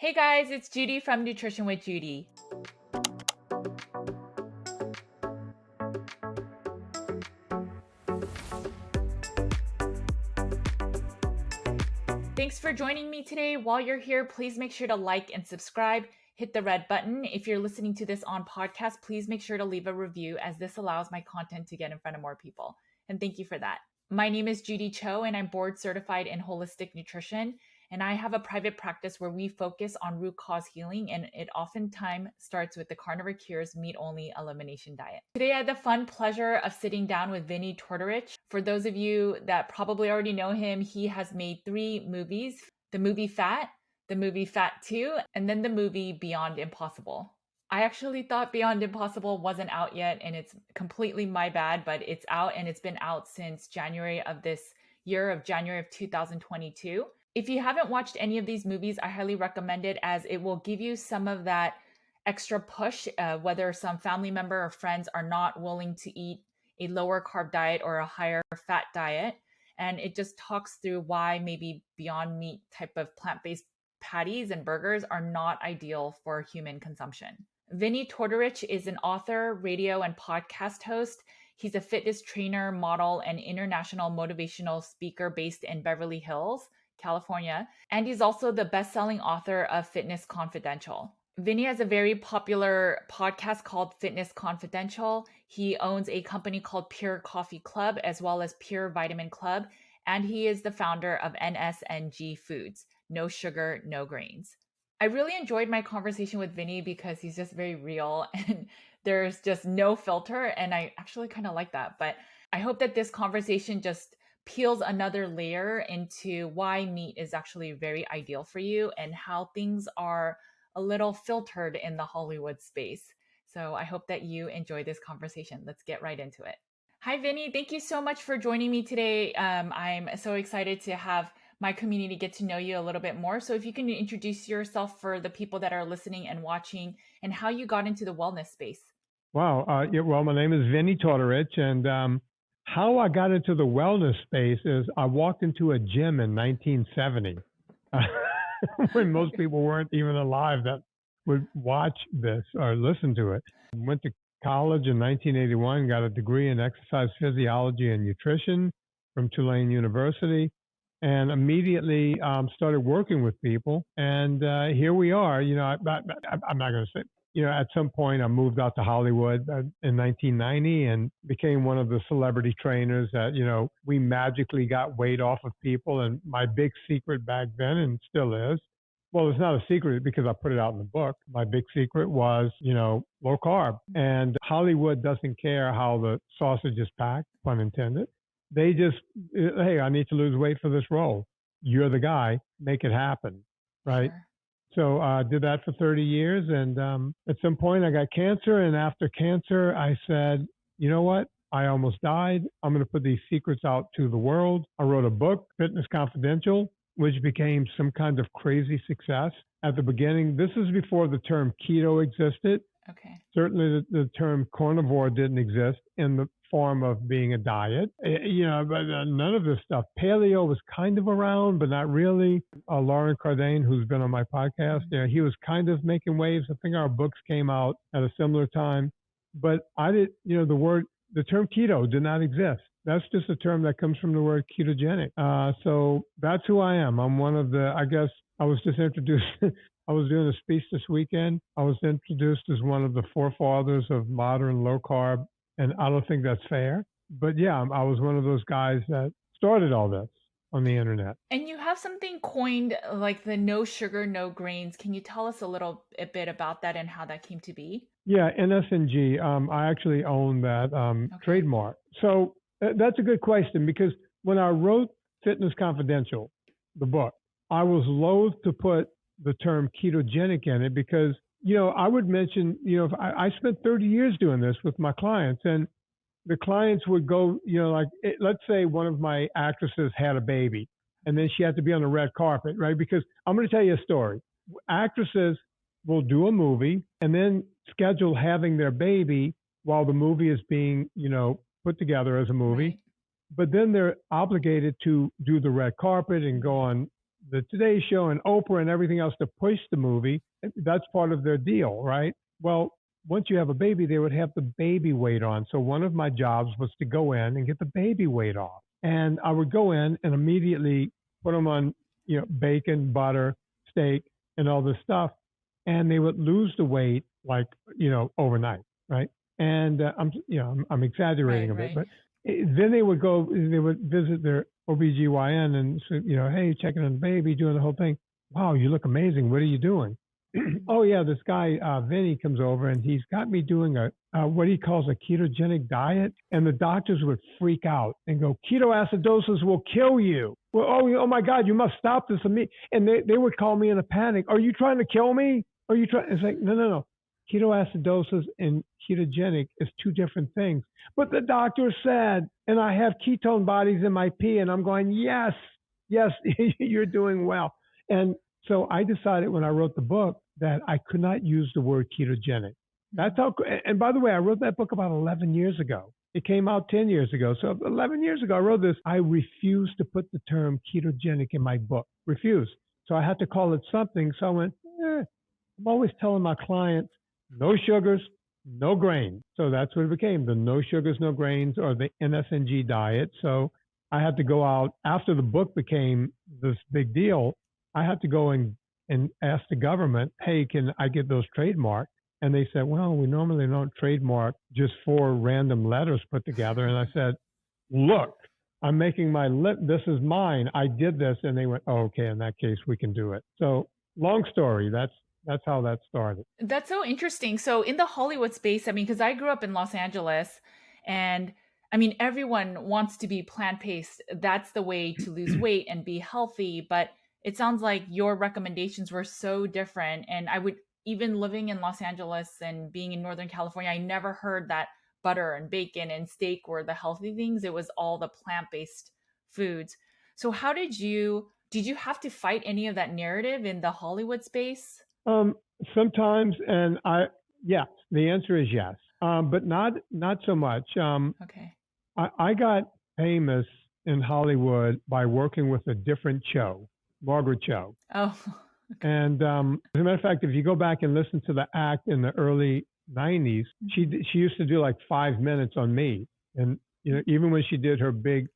Hey guys, it's Judy from Nutrition with Judy. Thanks for joining me today. While you're here, please make sure to like and subscribe. Hit the red button. If you're listening to this on podcast, please make sure to leave a review as this allows my content to get in front of more people. And thank you for that. My name is Judy Cho and I'm board certified in holistic nutrition. And I have a private practice where we focus on root cause healing, and it oftentimes starts with the Carnivore Cures meat only elimination diet. Today, I had the fun pleasure of sitting down with Vinnie Tortorich. For those of you that probably already know him, he has made 3 movies: the movie Fat, the movie Fat 2, and then the movie Beyond Impossible. I actually thought Beyond Impossible wasn't out yet, and it's completely my bad, but it's out, and it's been out since January of this year, of January of 2022. If you haven't watched any of these movies, I highly recommend it, as it will give you some of that extra push, whether some family member or friends are not willing to eat a lower carb diet or a higher fat diet. And it just talks through why maybe Beyond Meat type of plant-based patties and burgers are not ideal for human consumption. Vinnie Tortorich is an author, radio, and podcast host. He's a fitness trainer, model, and international motivational speaker based in Beverly Hills, California, and he's also the best-selling author of Fitness Confidential. Vinnie has a very popular podcast called Fitness Confidential. He owns a company called Pure Coffee Club as well as Pure Vitamin Club, and he is the founder of NSNG Foods, no sugar, no grains. I really enjoyed my conversation with Vinnie because he's just very real and there's just no filter, and I actually kind of like that. But I hope that this conversation just peels another layer into why meat is actually very ideal for you and how things are a little filtered in the Hollywood space. So I hope that you enjoy this conversation. Let's get right into it. Hi, Vinnie. Thank you so much for joining me today. I'm so excited to have my community get to know you a little bit more. So if you can introduce yourself for the people that are listening and watching, and how you got into the wellness space. Wow. Well, my name is Vinnie Tortorich, and how I got into the wellness space is I walked into a gym in 1970 when most people weren't even alive that would watch this or listen to it. Went to college in 1981, got a degree in exercise physiology and nutrition from Tulane University, and immediately started working with people. And here we are. I'm not going to say, at some point I moved out to Hollywood in 1990 and became one of the celebrity trainers that, we magically got weight off of people. And my big secret back then, and still is, well, it's not a secret because I put it out in the book. My big secret was, low carb. And Hollywood doesn't care how the sausage is packed, pun intended. They just, hey, I need to lose weight for this role. You're the guy, make it happen, right? Sure. So I did that for 30 years. And at some point I got cancer. And after cancer, I said, you know what? I almost died. I'm going to put these secrets out to the world. I wrote a book, Fitness Confidential, which became some kind of crazy success. At the beginning, this is before the term keto existed. Okay. Certainly the term carnivore didn't exist in the form of being a diet. But none of this stuff. Paleo was kind of around, but not really. Lauren Cardane, who's been on my podcast, he was kind of making waves. I think our books came out at a similar time. But the term keto did not exist. That's just a term that comes from the word ketogenic. So that's who I am. I'm one of the, I guess I was just introduced. I was doing a speech this weekend. I was introduced as one of the forefathers of modern low carb. And I don't think that's fair. But yeah, I was one of those guys that started all this on the internet. And you have something coined like the no sugar, no grains. Can you tell us a bit about that and how that came to be? Yeah, NSNG. I actually own that trademark. So that's a good question, because when I wrote Fitness Confidential, the book, I was loath to put the term ketogenic in it because, I would mention, I spent 30 years doing this with my clients, and the clients would go, let's say one of my actresses had a baby and then she had to be on the red carpet, right? Because I'm going to tell you a story. Actresses will do a movie and then schedule having their baby while the movie is being, put together as a movie. Right. But then they're obligated to do the red carpet and go on the Today Show and Oprah and everything else to push the movie. That's part of their deal, right? Well, once you have a baby, they would have the baby weight on. So one of my jobs was to go in and get the baby weight off. And I would go in and immediately put them on, bacon, butter, steak, and all this stuff. And they would lose the weight like, overnight, right? And I'm exaggerating a bit, Right. but then they would visit their OBGYN and say, hey, checking on the baby, doing the whole thing. Wow, you look amazing. What are you doing? Oh yeah, this guy Vinnie comes over and he's got me doing a what he calls a ketogenic diet, and the doctors would freak out and go, ketoacidosis will kill you. Well, oh my God, you must stop this immediately. And they would call me in a panic. Are you trying to kill me? Are you trying? It's like no. Ketoacidosis and ketogenic is two different things. But the doctor said, and I have ketone bodies in my pee, and I'm going, yes, you're doing well. And so I decided when I wrote the book that I could not use the word ketogenic. That's how, and by the way, I wrote that book about 11 years ago. It came out 10 years ago. So 11 years ago, I wrote this. I refused to put the term ketogenic in my book. Refused. So I had to call it something. So I went, I'm always telling my clients, no sugars, no grains. So that's what it became, the no sugars, no grains, or the NSNG diet. So I had to go out after the book became this big deal. I had to go and ask the government, hey, can I get those trademarked? And they said, well, we normally don't trademark just 4 random letters put together. And I said, look, I'm making this is mine. I did this. And they went, oh, okay, in that case, we can do it. So long story, that's how that started. That's so interesting. So in the Hollywood space, because I grew up in Los Angeles, and everyone wants to be plant-based. That's the way to lose weight and be healthy. But it sounds like your recommendations were so different. And even living in Los Angeles and being in Northern California, I never heard that butter and bacon and steak were the healthy things. It was all the plant-based foods. So how did you have to fight any of that narrative in the Hollywood space? Sometimes, and yes, the answer is yes, but not so much. Okay. I got famous in Hollywood by working with a different Cho, Margaret Cho. Oh. And as a matter of fact, if you go back and listen to the act in the early 90s, she used to do like 5 minutes on me. And, even when she did her big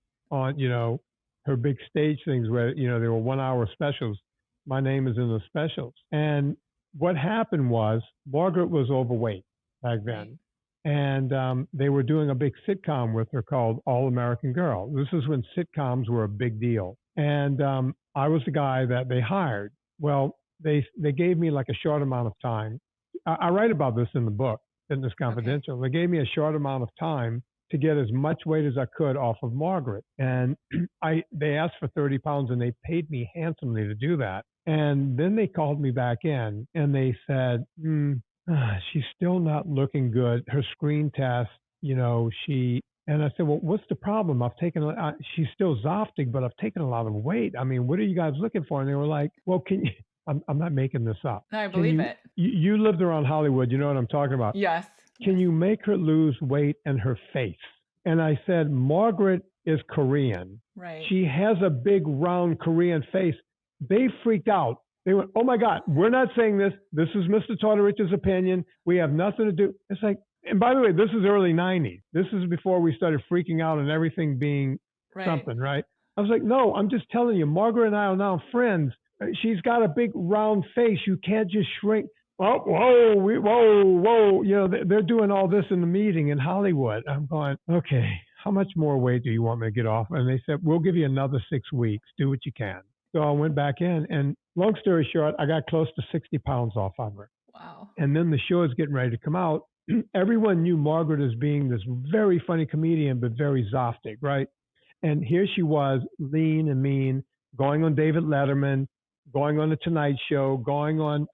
stage things where, there were 1-hour specials, my name is in the specials. And what happened was Margaret was overweight back then. And they were doing a big sitcom with her called All American Girl. This is when sitcoms were a big deal. And I was the guy that they hired. Well, they gave me like a short amount of time. I write about this in the book, Fitness Confidential. Okay. They gave me a short amount of time to get as much weight as I could off of Margaret. And they asked for 30 pounds and they paid me handsomely to do that. And then they called me back in and they said, she's still not looking good. Her screen test, and I said, well, what's the problem? She's still Zoftig, but I've taken a lot of weight. What are you guys looking for? And they were like, well, I'm not making this up. No, I believe it. You lived around Hollywood. You know what I'm talking about. Yes. Can you make her lose weight in her face? And I said, Margaret is Korean. Right. She has a big, round Korean face. They freaked out. They went, oh my God, we're not saying this. This is Mr. Tortorich's opinion. We have nothing to do. It's like, and by the way, this is early 90s. This is before we started freaking out and everything being something, right? I was like, no, I'm just telling you, Margaret and I are now friends. She's got a big round face. You can't just shrink. Oh, whoa. They're doing all this in the meeting in Hollywood. I'm going, okay, how much more weight do you want me to get off? And they said, we'll give you another 6 weeks. Do what you can. So I went back in, and long story short, I got close to 60 pounds off of her. Wow. And then the show is getting ready to come out. Everyone knew Margaret as being this very funny comedian, but very Zoftig, right? And here she was, lean and mean, going on David Letterman, going on The Tonight Show, going on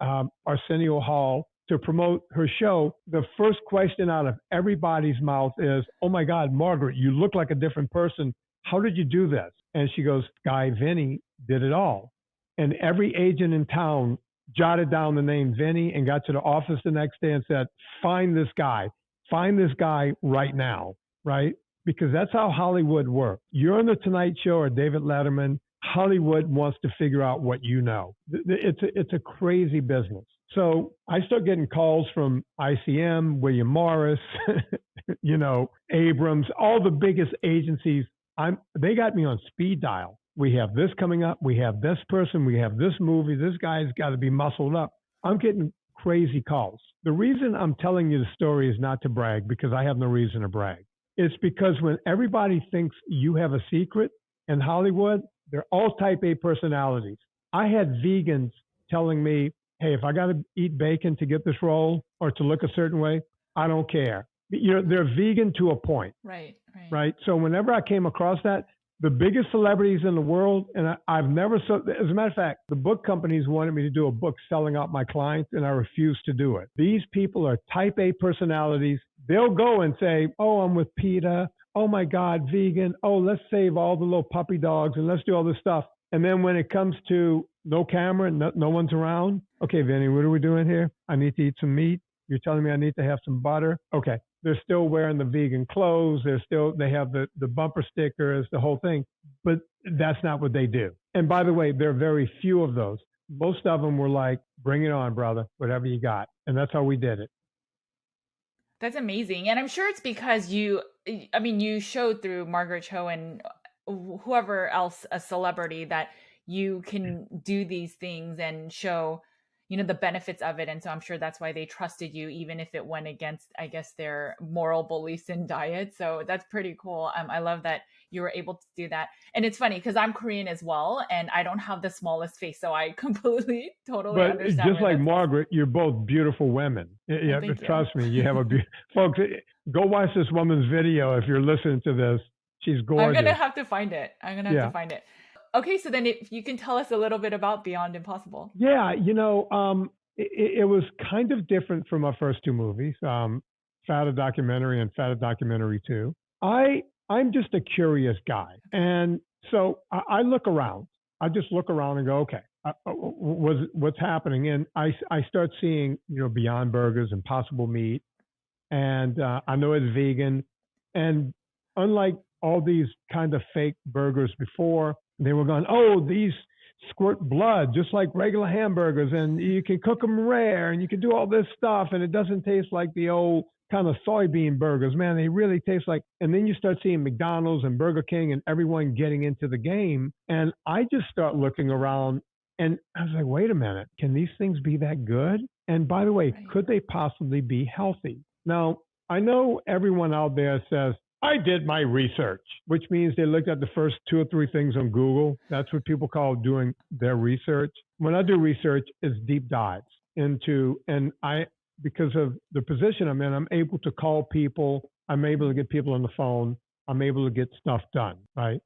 Arsenio Hall to promote her show. The first question out of everybody's mouth is, oh my God, Margaret, you look like a different person. How did you do this? And she goes, Guy Vinnie did it all. And every agent in town jotted down the name Vinnie and got to the office the next day and said, find this guy right now, right? Because that's how Hollywood works. You're on The Tonight Show or David Letterman, Hollywood wants to figure out what you know. It's a crazy business. So I start getting calls from ICM, William Morris, Abrams, all the biggest agencies. They got me on speed dial. We have this coming up. We have this person. We have this movie. This guy's got to be muscled up. I'm getting crazy calls. The reason I'm telling you the story is not to brag, because I have no reason to brag. It's because when everybody thinks you have a secret in Hollywood, they're all type A personalities. I had vegans telling me, hey, if I got to eat bacon to get this role or to look a certain way, I don't care. They're vegan to a point. Right. So whenever I came across that, the biggest celebrities in the world, and I've never, as a matter of fact, the book companies wanted me to do a book selling out my clients, and I refused to do it. These people are type A personalities. They'll go and say, oh, I'm with PETA. Oh my God, vegan. Oh, let's save all the little puppy dogs and let's do all this stuff. And then when it comes to no camera, no one's around. Okay, Vinny, what are we doing here? I need to eat some meat. You're telling me I need to have some butter. Okay. They're still wearing the vegan clothes. They have the bumper stickers, the whole thing, but that's not what they do. And by the way, there are very few of those. Most of them were like, bring it on, brother, whatever you got. And that's how we did it. That's amazing. And I'm sure it's because you showed through Margaret Cho and whoever else, a celebrity, that you can do these things and show, the benefits of it. And so I'm sure that's why they trusted you, even if it went against, I guess, their moral beliefs in diet. So that's pretty cool. I love that you were able to do that. And it's funny because I'm Korean as well, and I don't have the smallest face. So I totally understand. But just like Margaret, you're both beautiful women. Yeah, trust me, you have folks, go watch this woman's video if you're listening to this. She's gorgeous. I'm going to have to find it. Okay, so then if you can tell us a little bit about Beyond Impossible. Yeah, it was kind of different from our first two movies, Fat a Documentary and Fat a Documentary 2. I'm just a curious guy. And so I look around. I just look around and go, okay, what's happening? And I start seeing, Beyond Burgers, Impossible Meat, and I know it's vegan. And unlike all these kind of fake burgers before, they were going, oh, these squirt blood just like regular hamburgers, and you can cook them rare, and you can do all this stuff, and it doesn't taste like the old kind of soybean burgers. Man, they really taste like. And then you start seeing McDonald's and Burger King and everyone getting into the game, and I just start looking around, and I was like, wait a minute, can these things be that good? And by the way, could they possibly be healthy? Now, I know everyone out there says, I did my research, which means they looked at the first 2 or 3 things on Google. That's what people call doing their research. When I do research, it's deep dives into, and because of the position I'm in, I'm able to call people. I'm able to get people on the phone. I'm able to get stuff done, right?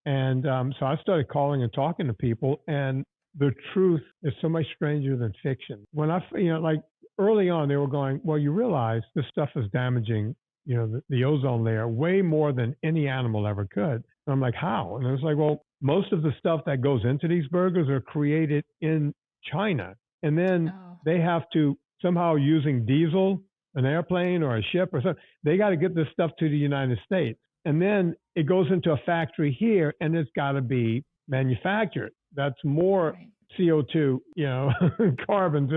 And so I started calling and talking to people, and the truth is so much stranger than fiction. When like early on, they were going, well, you realize this stuff is damaging the ozone layer way more than any animal ever could. And I'm like, how? And I was like, well, most of the stuff that goes into these burgers are created in China. And then they have to somehow, using diesel, an airplane or a ship or something, they got to get this stuff to the United States. And then it goes into a factory here, and it's got to be manufactured. That's more CO2, carbons.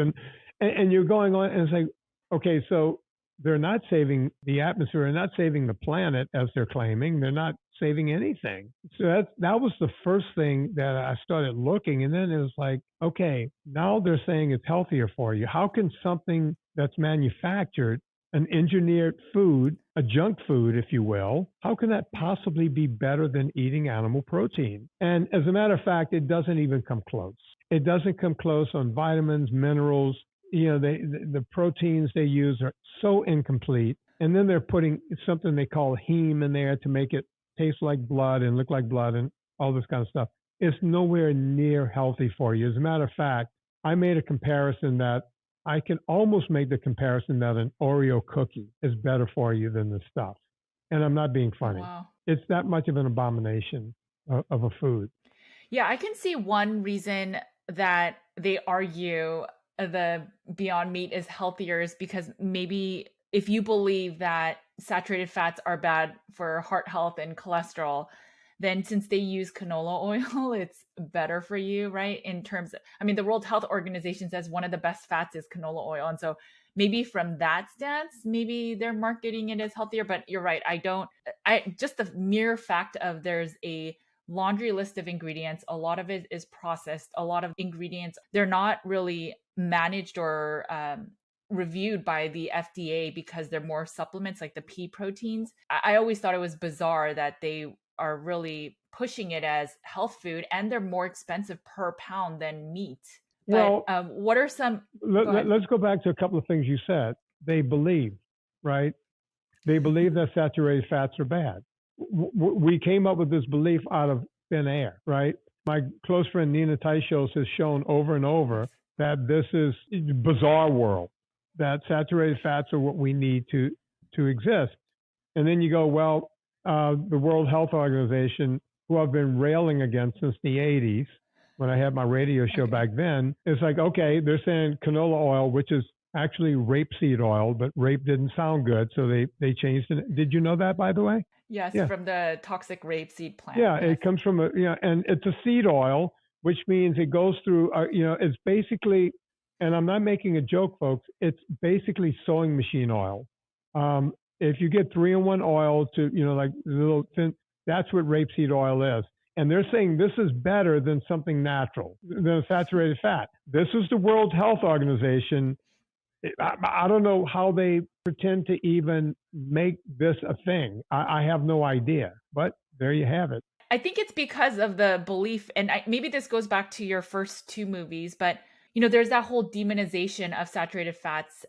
And you're going on, and it's like, okay, so they're not saving the atmosphere, they're not saving the planet as they're claiming, they're not saving anything. So that was the first thing that I started looking. And then it was like, okay, now they're saying it's healthier for you. How can something that's manufactured, an engineered food, a junk food, if you will, how can that possibly be better than eating animal protein? And as a matter of fact, it doesn't even come close. It doesn't come close on vitamins, minerals. The proteins they use are so incomplete. And then they're putting something they call heme in there to make it taste like blood and look like blood and all this kind of stuff. It's nowhere near healthy for you. As a matter of fact, I made a comparison that I can almost make the comparison that an Oreo cookie is better for you than this stuff. And I'm not being funny. Wow. It's that much of an abomination of a food. Yeah, I can see one reason that they argue the Beyond Meat is healthier is because maybe if you believe that saturated fats are bad for heart health and cholesterol, then since they use canola oil, it's better for you, right? In terms of, I mean, the World Health Organization says one of the best fats is canola oil. And so maybe from that stance, maybe they're marketing it as healthier, but you're right. I just the mere fact of there's a laundry list of ingredients, a lot of it is processed, a lot of ingredients, they're not really managed or reviewed by the FDA because they're more supplements like the pea proteins. I always thought it was bizarre that they are really pushing it as health food, and they're more expensive per pound than meat. But Well, what are some? let's go back to a couple of things you said. They believe, right? They believe that saturated fats are bad. We came up with this belief out of thin air, right? My close friend Nina Teichos has shown over and over that this is a bizarre world, that saturated fats are what we need to exist. And then you go, well, the World Health Organization, who I've been railing against since the 80s, when I had my radio show back then, it's like, okay, they're saying canola oil, which is actually rapeseed oil, but rape didn't sound good, so they changed it. Did you know that, by the way? Yes, yeah. From the toxic rapeseed plant. Yeah, yes. It comes from and it's a seed oil, which means it goes through, it's basically, and I'm not making a joke, folks, it's basically sewing machine oil. If you get 3-in-1 oil to, like little thin, that's what rapeseed oil is. And they're saying this is better than something natural, than saturated fat. This is the World Health Organization. I don't know how they pretend to even make this a thing. I have no idea, but there you have it. I think it's because of the belief, and maybe this goes back to your first two movies, but there's that whole demonization of saturated fats,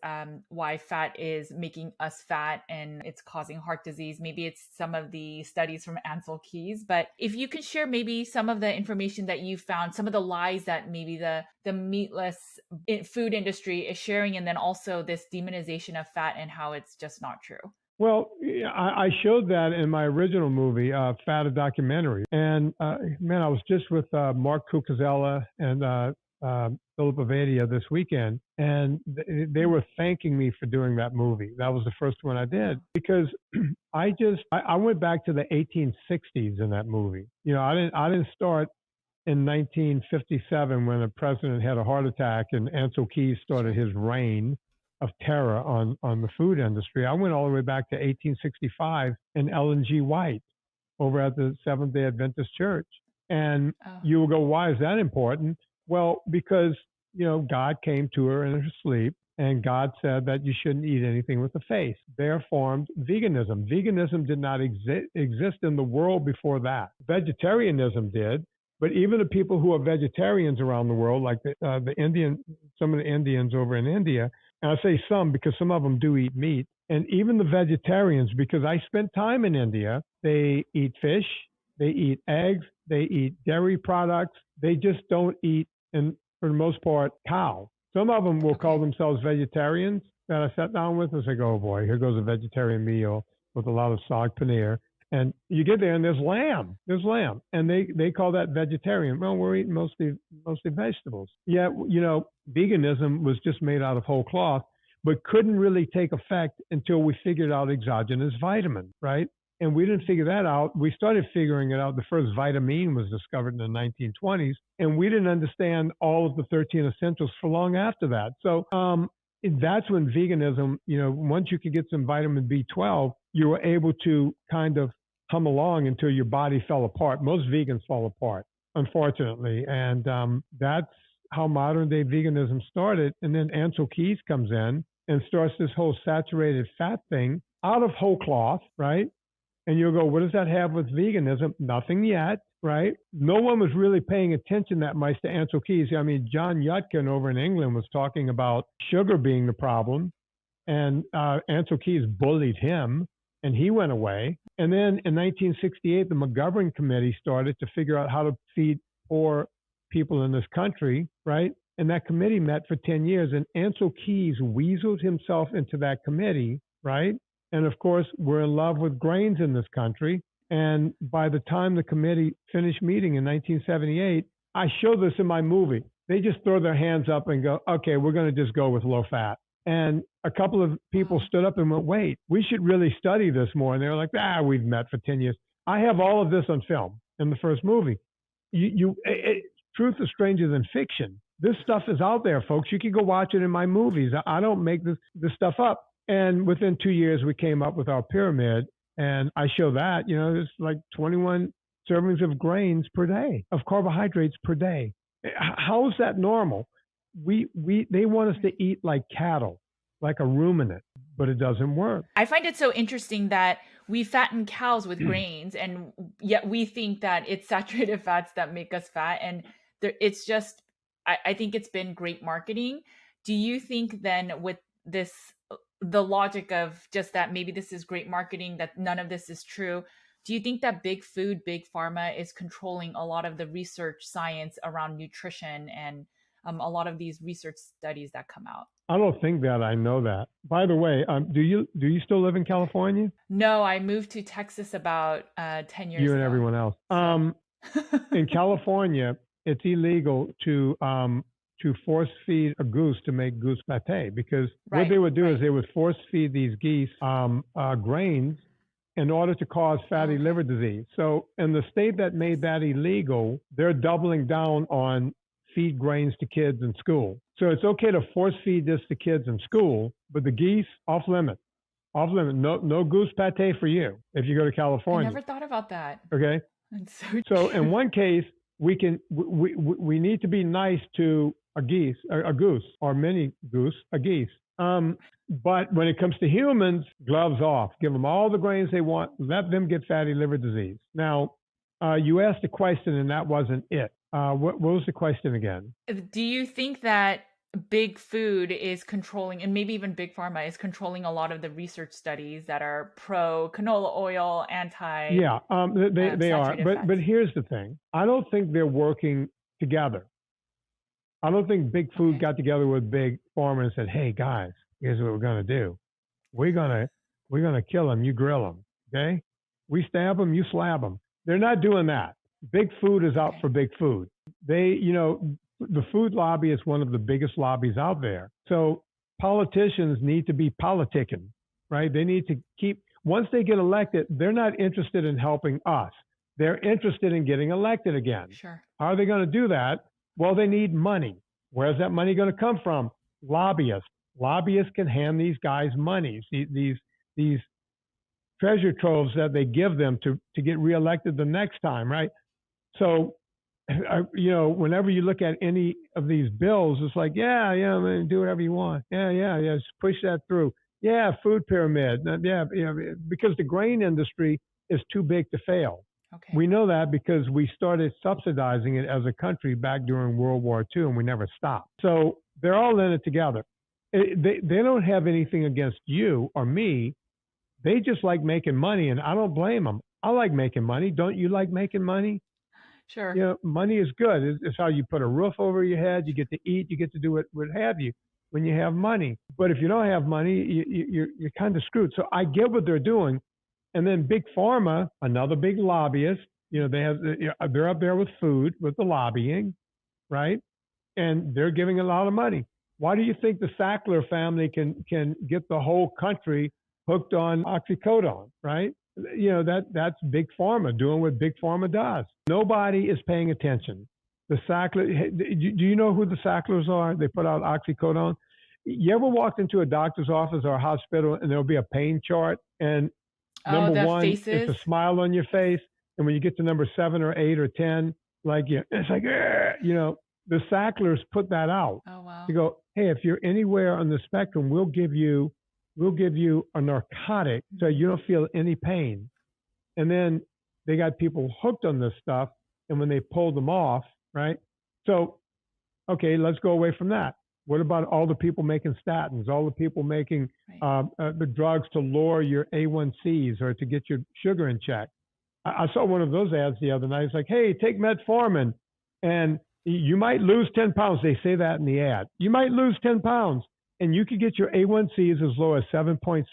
why fat is making us fat and it's causing heart disease. Maybe it's some of the studies from Ancel Keys, but if you can share maybe some of the information that you found, some of the lies that maybe the meatless food industry is sharing, and then also this demonization of fat and how it's just not true. Well, I showed that in my original movie, Fat, a Documentary. And man, I was just with Mark Cucuzella and Philip Avadia this weekend, and they were thanking me for doing that movie. That was the first one I did, because I went back to the 1860s in that movie. I didn't start in 1957 when the president had a heart attack and Ancel Keys started his reign of terror on the food industry. I went all the way back to 1865 and Ellen G. White over at the Seventh-day Adventist Church. And you will go, why is that important? Well, because, God came to her in her sleep, and God said that you shouldn't eat anything with a face. There formed veganism. Veganism did not exist in the world before that. Vegetarianism did, but even the people who are vegetarians around the world, like some of the Indians over in India, and I say some because some of them do eat meat, and even the vegetarians, because I spent time in India, they eat fish, they eat eggs, they eat dairy products. They just don't eat, and for the most part, cow. Some of them will call themselves vegetarians that I sat down with and say, oh boy, here goes a vegetarian meal with a lot of sag paneer. And you get there and there's lamb. And they call that vegetarian. Well, we're eating mostly vegetables. Yet, veganism was just made out of whole cloth, but couldn't really take effect until we figured out exogenous vitamin, right? And we didn't figure that out. We started figuring it out. The first vitamin was discovered in the 1920s, and we didn't understand all of the 13 essentials for long after that. So that's when veganism, once you could get some vitamin B12, you were able to kind of hum along until your body fell apart. Most vegans fall apart, unfortunately. And that's how modern day veganism started. And then Ancel Keys comes in and starts this whole saturated fat thing out of whole cloth, right? And you'll go, what does that have with veganism? Nothing yet, right? No one was really paying attention that much to Ancel Keys. I mean, John Yudkin over in England was talking about sugar being the problem, and Ancel Keys bullied him, and he went away. And then in 1968, the McGovern Committee started to figure out how to feed poor people in this country, right? And that committee met for 10 years, and Ancel Keys weaseled himself into that committee, right? And of course, we're in love with grains in this country. And by the time the committee finished meeting in 1978, I show this in my movie. They just throw their hands up and go, okay, we're going to just go with low fat. And a couple of people stood up and went, wait, we should really study this more. And they were like, we've met for 10 years. I have all of this on film in the first movie. Truth is stranger than fiction. This stuff is out there, folks. You can go watch it in my movies. I don't make this stuff up. And within 2 years, we came up with our pyramid, and I show that, it's like 21 servings of grains per day, of carbohydrates per day. How is that normal? They want us to eat like cattle, like a ruminant, but it doesn't work. I find it so interesting that we fatten cows with grains, and yet we think that it's saturated fats that make us fat. And it's just, I think it's been great marketing. Do you think then with this, the logic of just that maybe this is great marketing, that none of this is true, do you think that big food, big pharma is controlling a lot of the research science around nutrition and a lot of these research studies that come out? I don't think that. I know that. By the way, do you still live in California? No, I moved to Texas about 10 years ago. You and everyone else. In California, it's illegal to force feed a goose to make goose pate, because what they would do is they would force feed these geese grains in order to cause fatty liver disease. So in the state that made that illegal, they're doubling down on feed grains to kids in school. So it's okay to force feed this to kids in school, but the geese, off limit. No goose pate for you if you go to California. I never thought about that. Okay. So in one case, we need to be nice to a goose, or mini goose, a geese. But when it comes to humans, gloves off. Give them all the grains they want. Let them get fatty liver disease. Now, you asked a question, and that wasn't it. What was the question again? Do you think that big food is controlling, and maybe even big pharma is controlling a lot of the research studies that are pro canola oil, anti? Yeah, they are. But here's the thing. I don't think they're working together. I don't think big food got together with big pharma and said, "Hey guys, here's what we're gonna do. We're gonna kill them. You grill them. Okay? We stab them. You slab them." They're not doing that. Big food is out for big food. The food lobby is one of the biggest lobbies out there. So politicians need to be politicking, right? They need to once they get elected, they're not interested in helping us. They're interested in getting elected again. Sure. How are they going to do that? Well, they need money. Where's that money going to come from? Lobbyists. Lobbyists can hand these guys money. These treasure troves that they give them to get reelected the next time, right? So, whenever you look at any of these bills, it's like, yeah, man, do whatever you want. Yeah, just push that through. Yeah, food pyramid. Yeah, because the grain industry is too big to fail. Okay. We know that because we started subsidizing it as a country back during World War II, and we never stopped. So they're all in it together. They don't have anything against you or me. They just like making money, and I don't blame them. I like making money. Don't you like making money? Sure. Money is good. It's how you put a roof over your head. You get to eat. You get to do what have you when you have money. But if you don't have money, you're kind of screwed. So I get what they're doing. And then Big Pharma, another big lobbyist, they're up there with food, with the lobbying, right? And they're giving a lot of money. Why do you think the Sackler family can get the whole country hooked on oxycodone, right? That's Big Pharma doing what Big Pharma does. Nobody is paying attention. The Sackler, do you know who the Sacklers are? They put out oxycodone. You ever walked into a doctor's office or a hospital and there'll be a pain chart, and number one, it's a smile on your face, and when you get to number 7 or 8 or 10, it's like, the Sacklers put that out. Oh wow. To go, hey, if you're anywhere on the spectrum, we'll give you a narcotic so you don't feel any pain. And then they got people hooked on this stuff, and when they pulled them off, right? So, okay, let's go away from that. What about all the people making statins, all the people making the drugs to lower your A1Cs or to get your sugar in check? I saw one of those ads the other night. It's like, hey, take metformin, and you might lose 10 pounds. They say that in the ad. You might lose 10 pounds, and you could get your A1Cs as low as 7.6.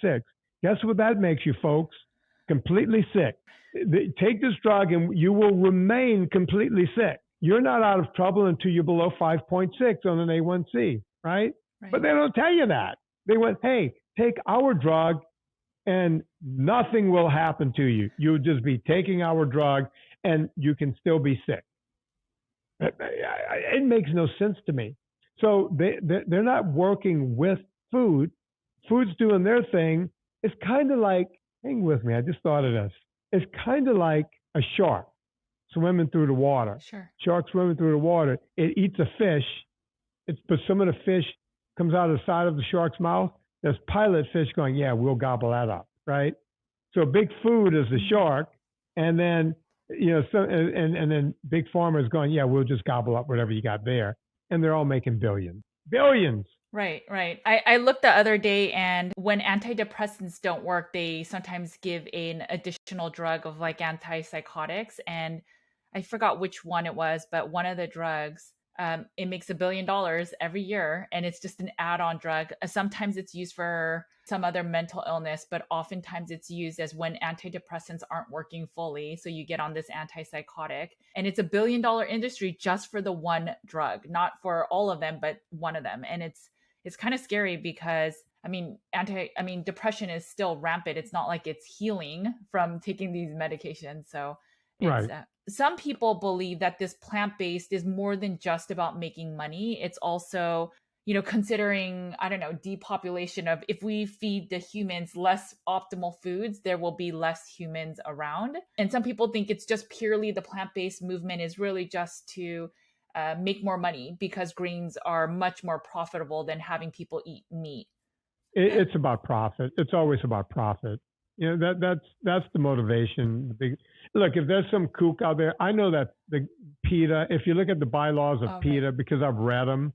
Guess what that makes you, folks? Completely sick. Take this drug, and you will remain completely sick. You're not out of trouble until you're below 5.6 on an A1C, right? But they don't tell you that. They went, hey, take our drug, and nothing will happen to you. You'll just be taking our drug and you can still be sick. It makes no sense to me. So they're not working with food. Food's doing their thing. It's kind of like, hang with me, I just thought of this. It's kind of like a shark swimming through the water. Sure. Shark swimming through the water. It eats a fish. But some of the fish comes out of the side of the shark's mouth. There's pilot fish going, yeah, we'll gobble that up, right? So big food is the shark, and then and then big pharma is going, yeah, we'll just gobble up whatever you got there, and they're all making billions. Right. I looked the other day, and when antidepressants don't work, they sometimes give an additional drug of like antipsychotics. And I forgot which one it was, but one of the drugs, it makes $1 billion every year. And it's just an add-on drug. Sometimes it's used for some other mental illness, but oftentimes it's used as when antidepressants aren't working fully. So you get on this antipsychotic, and it's $1 billion industry just for the one drug, not for all of them, but one of them. And it's kind of scary because depression is still rampant. It's not like it's healing from taking these medications. So it's, Right. Some people believe that this plant-based is more than just about making money. It's also, considering, I don't know, depopulation of, if we feed the humans less optimal foods, there will be less humans around. And some people think it's just purely the plant-based movement is really just to make more money because greens are much more profitable than having people eat meat. It's about profit. It's always about profit. That's the motivation. Look, if there's some kook out there, I know that the PETA, if you look at the bylaws of PETA, because I've read them,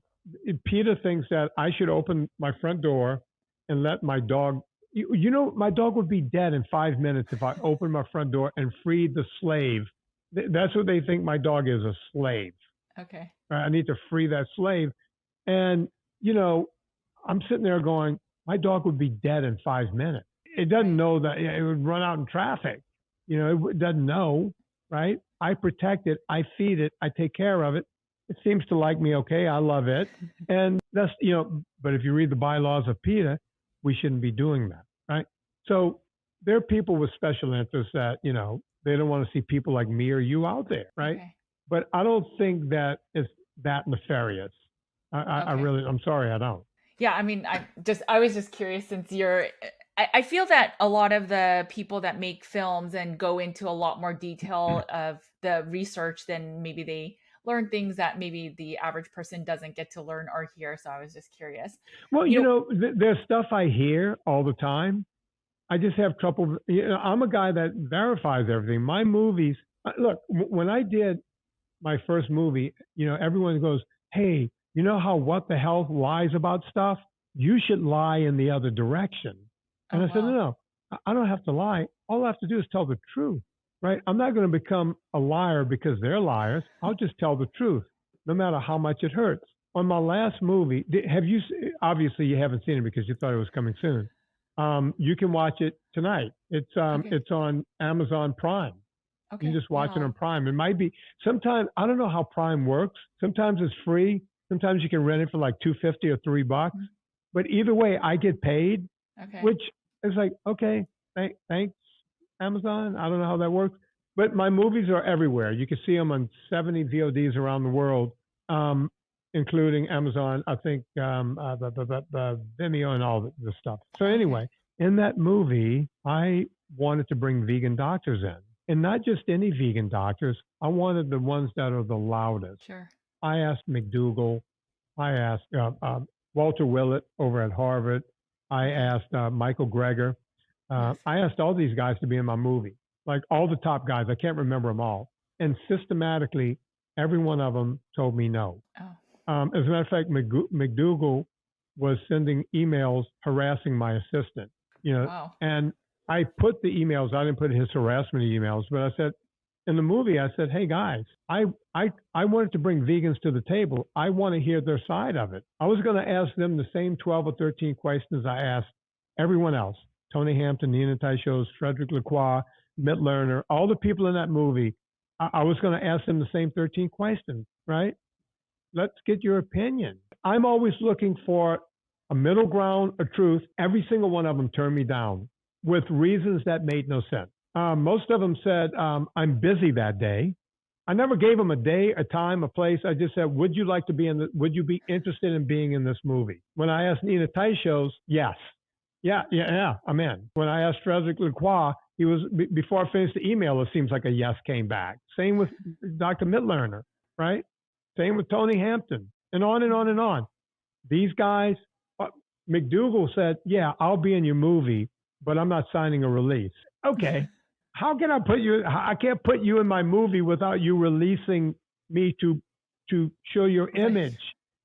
PETA thinks that I should open my front door and let my dog, my dog would be dead in 5 minutes if I opened my front door and freed the slave. That's what they think my dog is, a slave. Okay. I need to free that slave. And, I'm sitting there going, my dog would be dead in 5 minutes. It doesn't know that it would run out in traffic. It doesn't know, right? I protect it. I feed it. I take care of it. It seems to like me. Okay. I love it. And that's, but if you read the bylaws of PETA, we shouldn't be doing that. Right. So there are people with special interests that, they don't want to see people like me or you out there. Right. Okay. But I don't think that it's that nefarious. I'm sorry. I don't. Yeah. I was just curious since I feel that a lot of the people that make films and go into a lot more detail of the research than maybe they learn things that maybe the average person doesn't get to learn or hear. So I was just curious. Well, there's stuff I hear all the time. I just have trouble. I'm a guy that verifies everything. My movies, look, when I did my first movie, everyone goes, hey, you know how What the Hell lies about stuff? You should lie in the other direction. And I said, no, I don't have to lie. All I have to do is tell the truth, right? I'm not going to become a liar because they're liars. I'll just tell the truth, no matter how much it hurts. On my last movie, obviously you haven't seen it because you thought it was coming soon. You can watch it tonight. It's on Amazon Prime. Okay. You can just watch it on Prime. It might be sometimes, I don't know how Prime works. Sometimes it's free. Sometimes you can rent it for like $2.50 or $3. Mm-hmm. But either way, I get paid, which is like, okay, thanks, Amazon. I don't know how that works. But my movies are everywhere. You can see them on 70 VODs around the world, including Amazon, I think, the Vimeo and all the stuff. So anyway, in that movie, I wanted to bring vegan doctors in. And not just any vegan doctors. I wanted the ones that are the loudest. Sure. I asked McDougall. I asked Walter Willett over at Harvard. I asked Michael Greger. I asked all these guys to be in my movie, like all the top guys. I can't remember them all. And systematically, every one of them told me no. Oh. As a matter of fact, McDougall was sending emails harassing my assistant. Wow. And I put the emails. I didn't put his harassment emails, but I said, in the movie, I said, hey, guys, I wanted to bring vegans to the table. I want to hear their side of it. I was going to ask them the same 12 or 13 questions I asked everyone else. Tony Hampton, Nina Teichos, Frederick Lacroix, Mitt Lerner, all the people in that movie. I was going to ask them the same 13 questions, right? Let's get your opinion. I'm always looking for a middle ground, a truth. Every single one of them turned me down. with reasons that made no sense. Most of them said, I'm busy that day. I never gave them a day, a time, a place. I just said, would you like to be would you be interested in being in this movie? When I asked Nina Teicholz, yes. Yeah, I'm in. When I asked Frederick Lacroix, before I finished the email, it seems like a yes came back. Same with Dr. Mitlerner, right? Same with Tony Hampton, and on and on and on. These guys, McDougall said, yeah, I'll be in your movie, but I'm not signing a release. Okay. How can I can't put you in my movie without you releasing me to show your image.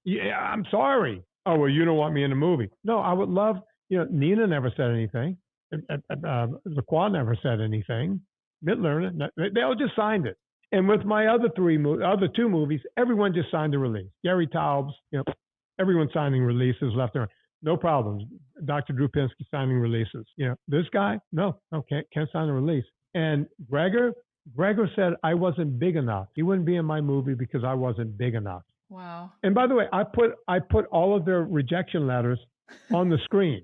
Yeah, I'm sorry. Oh, well, you don't want me in the movie. No, I would love, Nina never said anything. Lacroix never said anything. Mitlerner, they all just signed it. And with my other two movies, everyone just signed a release. Gary Taubes, everyone signing releases left and right. No problems. Dr. Drew Pinsky signing releases. This guy, no, can't sign a release. And Gregor said I wasn't big enough. He wouldn't be in my movie because I wasn't big enough. Wow. And by the way, I put all of their rejection letters on the screen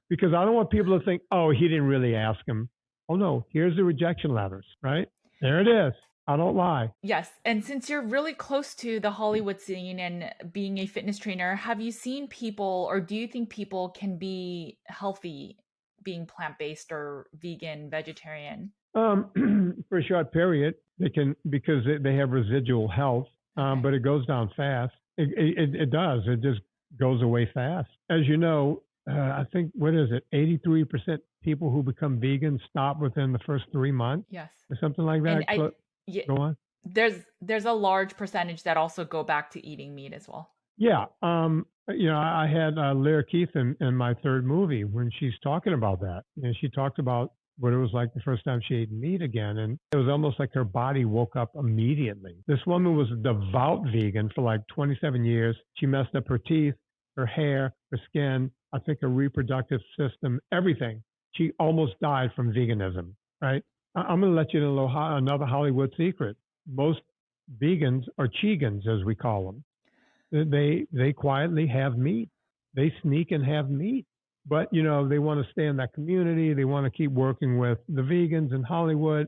because I don't want people to think, oh, he didn't really ask him. Oh no, here's the rejection letters, right? There it is. I don't lie. Yes. And since you're really close to the Hollywood scene and being a fitness trainer, have you seen people, or do you think people can be healthy being plant-based or vegan, vegetarian? For a short period, they can, because they have residual health, but it goes down fast. It does. It just goes away fast. As you know, I think, 83% people who become vegan stop within the first 3 months. Yes. Or something like that. Go on. There's a large percentage that also go back to eating meat as well. Yeah. I had Leah Keith in my third movie when she's talking about that. And she talked about what it was like the first time she ate meat again. And it was almost like her body woke up immediately. This woman was a devout vegan for like 27 years. She messed up her teeth, her hair, her skin, I think her reproductive system, everything. She almost died from veganism, right? I'm going to let you know another Hollywood secret. Most vegans are Chegans, as we call them. They quietly have meat. They sneak and have meat. But, they want to stay in that community. They want to keep working with the vegans in Hollywood.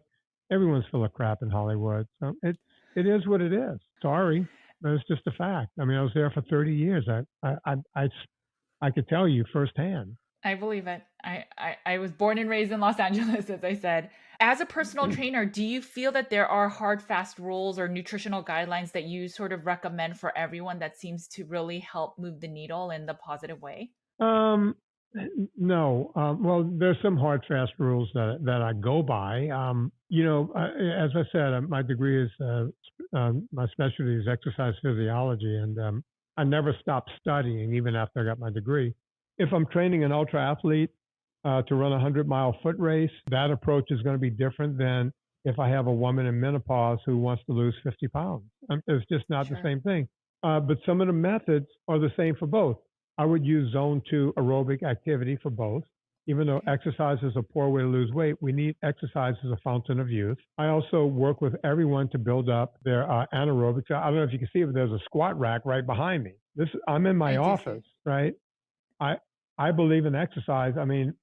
Everyone's full of crap in Hollywood. So it is what it is. Sorry, but it's just a fact. I mean, I was there for 30 years. I could tell you firsthand. I believe it. I was born and raised in Los Angeles, as I said. As a personal trainer, do you feel that there are hard, fast rules or nutritional guidelines that you sort of recommend for everyone that seems to really help move the needle in the positive way? No. Well, there's some hard, fast rules that I go by. As I said, my degree is, my specialty is exercise physiology, and I never stopped studying even after I got my degree. If I'm training an ultra athlete to run a 100-mile foot race, that approach is going to be different than if I have a woman in menopause who wants to lose 50 pounds. It's just not the same thing. But some of the methods are the same for both. I would use zone 2 aerobic activity for both. Even though exercise is a poor way to lose weight, we need exercise as a fountain of youth. I also work with everyone to build up their anaerobics. I don't know if you can see it, but there's a squat rack right behind me. I'm in my office, right? I believe in exercise. I mean,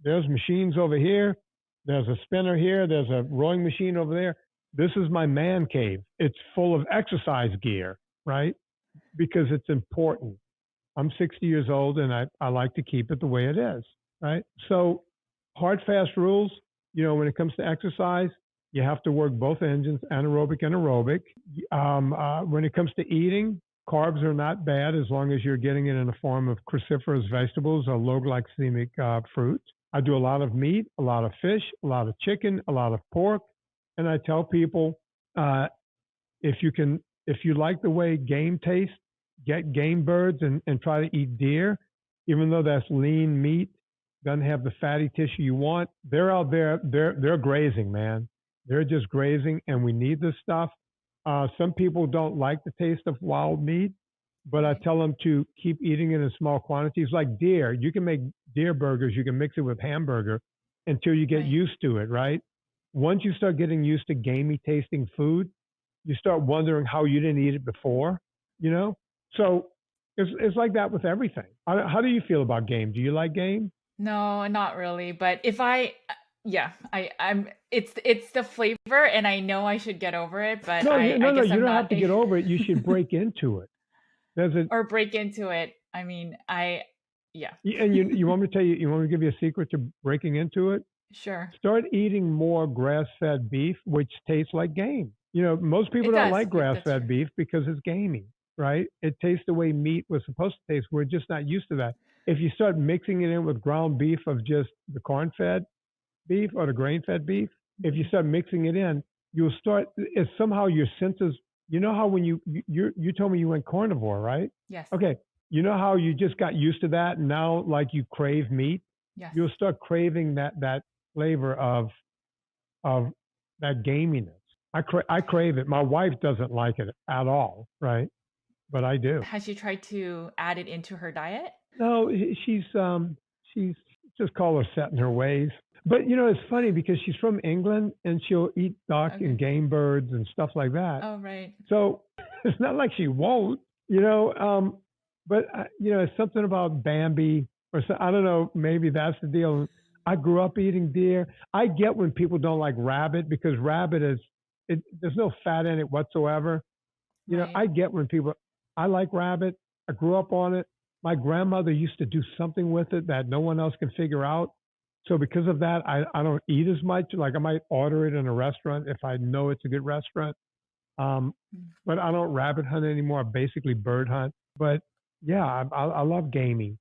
there's machines over here. There's a spinner here. There's a rowing machine over there. This is my man cave. It's full of exercise gear, right? Because it's important. I'm 60 years old and I like to keep it the way it is, right? So hard, fast rules, when it comes to exercise, you have to work both engines, anaerobic and aerobic. When it comes to eating, carbs are not bad as long as you're getting it in the form of cruciferous vegetables or low glycemic fruits. I do a lot of meat, a lot of fish, a lot of chicken, a lot of pork. And I tell people, if you like the way game tastes, get game birds and try to eat deer, even though that's lean meat, doesn't have the fatty tissue you want. They're out there, they're grazing, man. They're just grazing, and we need this stuff. Some people don't like the taste of wild meat, but I tell them to keep eating it in small quantities. Like deer, you can make deer burgers, you can mix it with hamburger until you get used to it, right? Once you start getting used to gamey tasting food, you start wondering how you didn't eat it before, So it's like that with everything. How do you feel about game? Do you like game? No, not really. But if yeah, it's the flavor, and I know I should get over it, but No, I no, guess you I'm don't have not to get over it. You should break into it. There's a or break into it. I mean, yeah, and you want me to tell you, you want me to give you a secret to breaking into it? sure. Start eating more grass-fed beef, which tastes like game. Most people It don't does. like That's grass-fed true. beef because it's gamey, right? It tastes the way meat was supposed to taste. We're just not used to that. If you start mixing it in with ground beef of just the corn-fed beef or the grain-fed beef, if you Mhm. start mixing it in, you'll start. It's somehow your senses. You know how when you told me you went carnivore, right? Yes. Okay. You know how you just got used to that, and now like you crave meat. Yes. You'll start craving that flavor of that gaminess. I crave it. My wife doesn't like it at all, right? But I do. Has she tried to add it into her diet? No, she's just call her set in her ways. But it's funny because she's from England and she'll eat duck and Okay. game birds and stuff like that. Oh, right. So it's not like she won't, you know. But it's something about Bambi or so, I don't know. Maybe that's the deal. I grew up eating deer. I get when people don't like rabbit because rabbit there's no fat in it whatsoever. Right. I get when people. I like rabbit. I grew up on it. My grandmother used to do something with it that no one else can figure out. So because of that, I don't eat as much. Like I might order it in a restaurant if I know it's a good restaurant. Um, Mm. but I don't rabbit hunt anymore. I basically bird hunt. But yeah, I love gaming.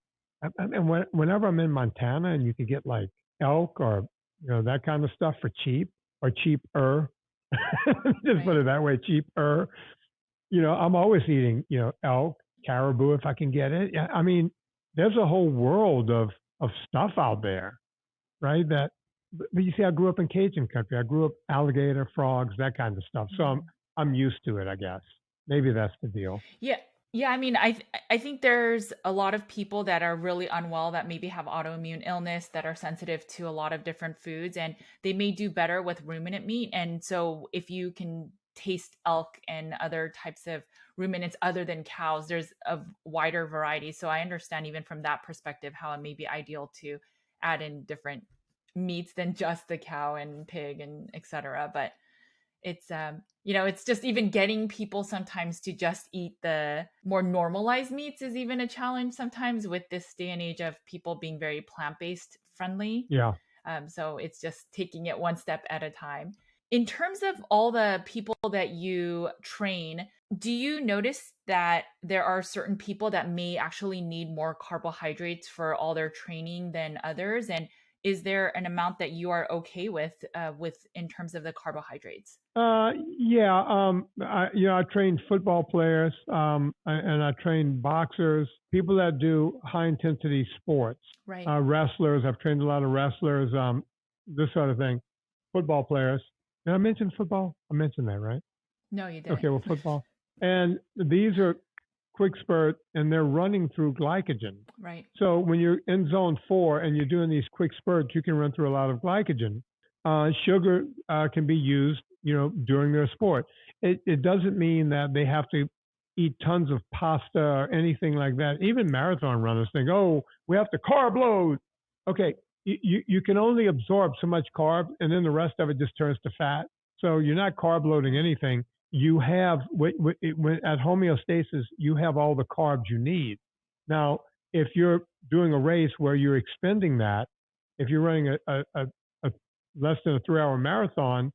And whenever I'm in Montana and you can get like elk or that kind of stuff for cheap or cheaper, just put Right. it that way, cheaper. I'm always eating elk, caribou if I can get it. Yeah, I mean, there's a whole world of stuff out there, right? But you see, I grew up in Cajun country. I grew up alligator, frogs, that kind of stuff. So I'm Mhm. I'm used to it, I guess. Maybe that's the deal. Yeah. Yeah, I mean, I think there's a lot of people that are really unwell that maybe have autoimmune illness that are sensitive to a lot of different foods, and they may do better with ruminant meat. And so if you can taste elk and other types of ruminants other than cows, there's a wider variety. So I understand even from that perspective how it may be ideal to add in different meats than just the cow and pig and etc. But it's it's just even getting people sometimes to just eat the more normalized meats is even a challenge sometimes with this day and age of people being very plant-based friendly. Yeah. So it's just taking it one step at a time. In terms of all the people that you train, do you notice that there are certain people that may actually need more carbohydrates for all their training than others? And is there an amount that you are okay with in terms of the carbohydrates? Yeah. I train football players, and I train boxers, people that do high intensity sports, Right. wrestlers. I've trained a lot of wrestlers, this sort of thing, football players. Did I mention football? I mentioned that, right? No, you Okay, didn't. well, football. And these are quick spurt and they're running through glycogen. Right. So when you're in zone 4 and you're doing these quick spurts, you can run through a lot of glycogen. Sugar can be used, during their sport. It doesn't mean that they have to eat tons of pasta or anything like that. Even marathon runners think, oh, we have to carb load. Okay, you can only absorb so much carb, and then the rest of it just turns to fat. So you're not carb loading Right. anything. You have at homeostasis, you have all the carbs you need. Now, if you're doing a race where you're expending that, if you're running a less than a 3 hour marathon,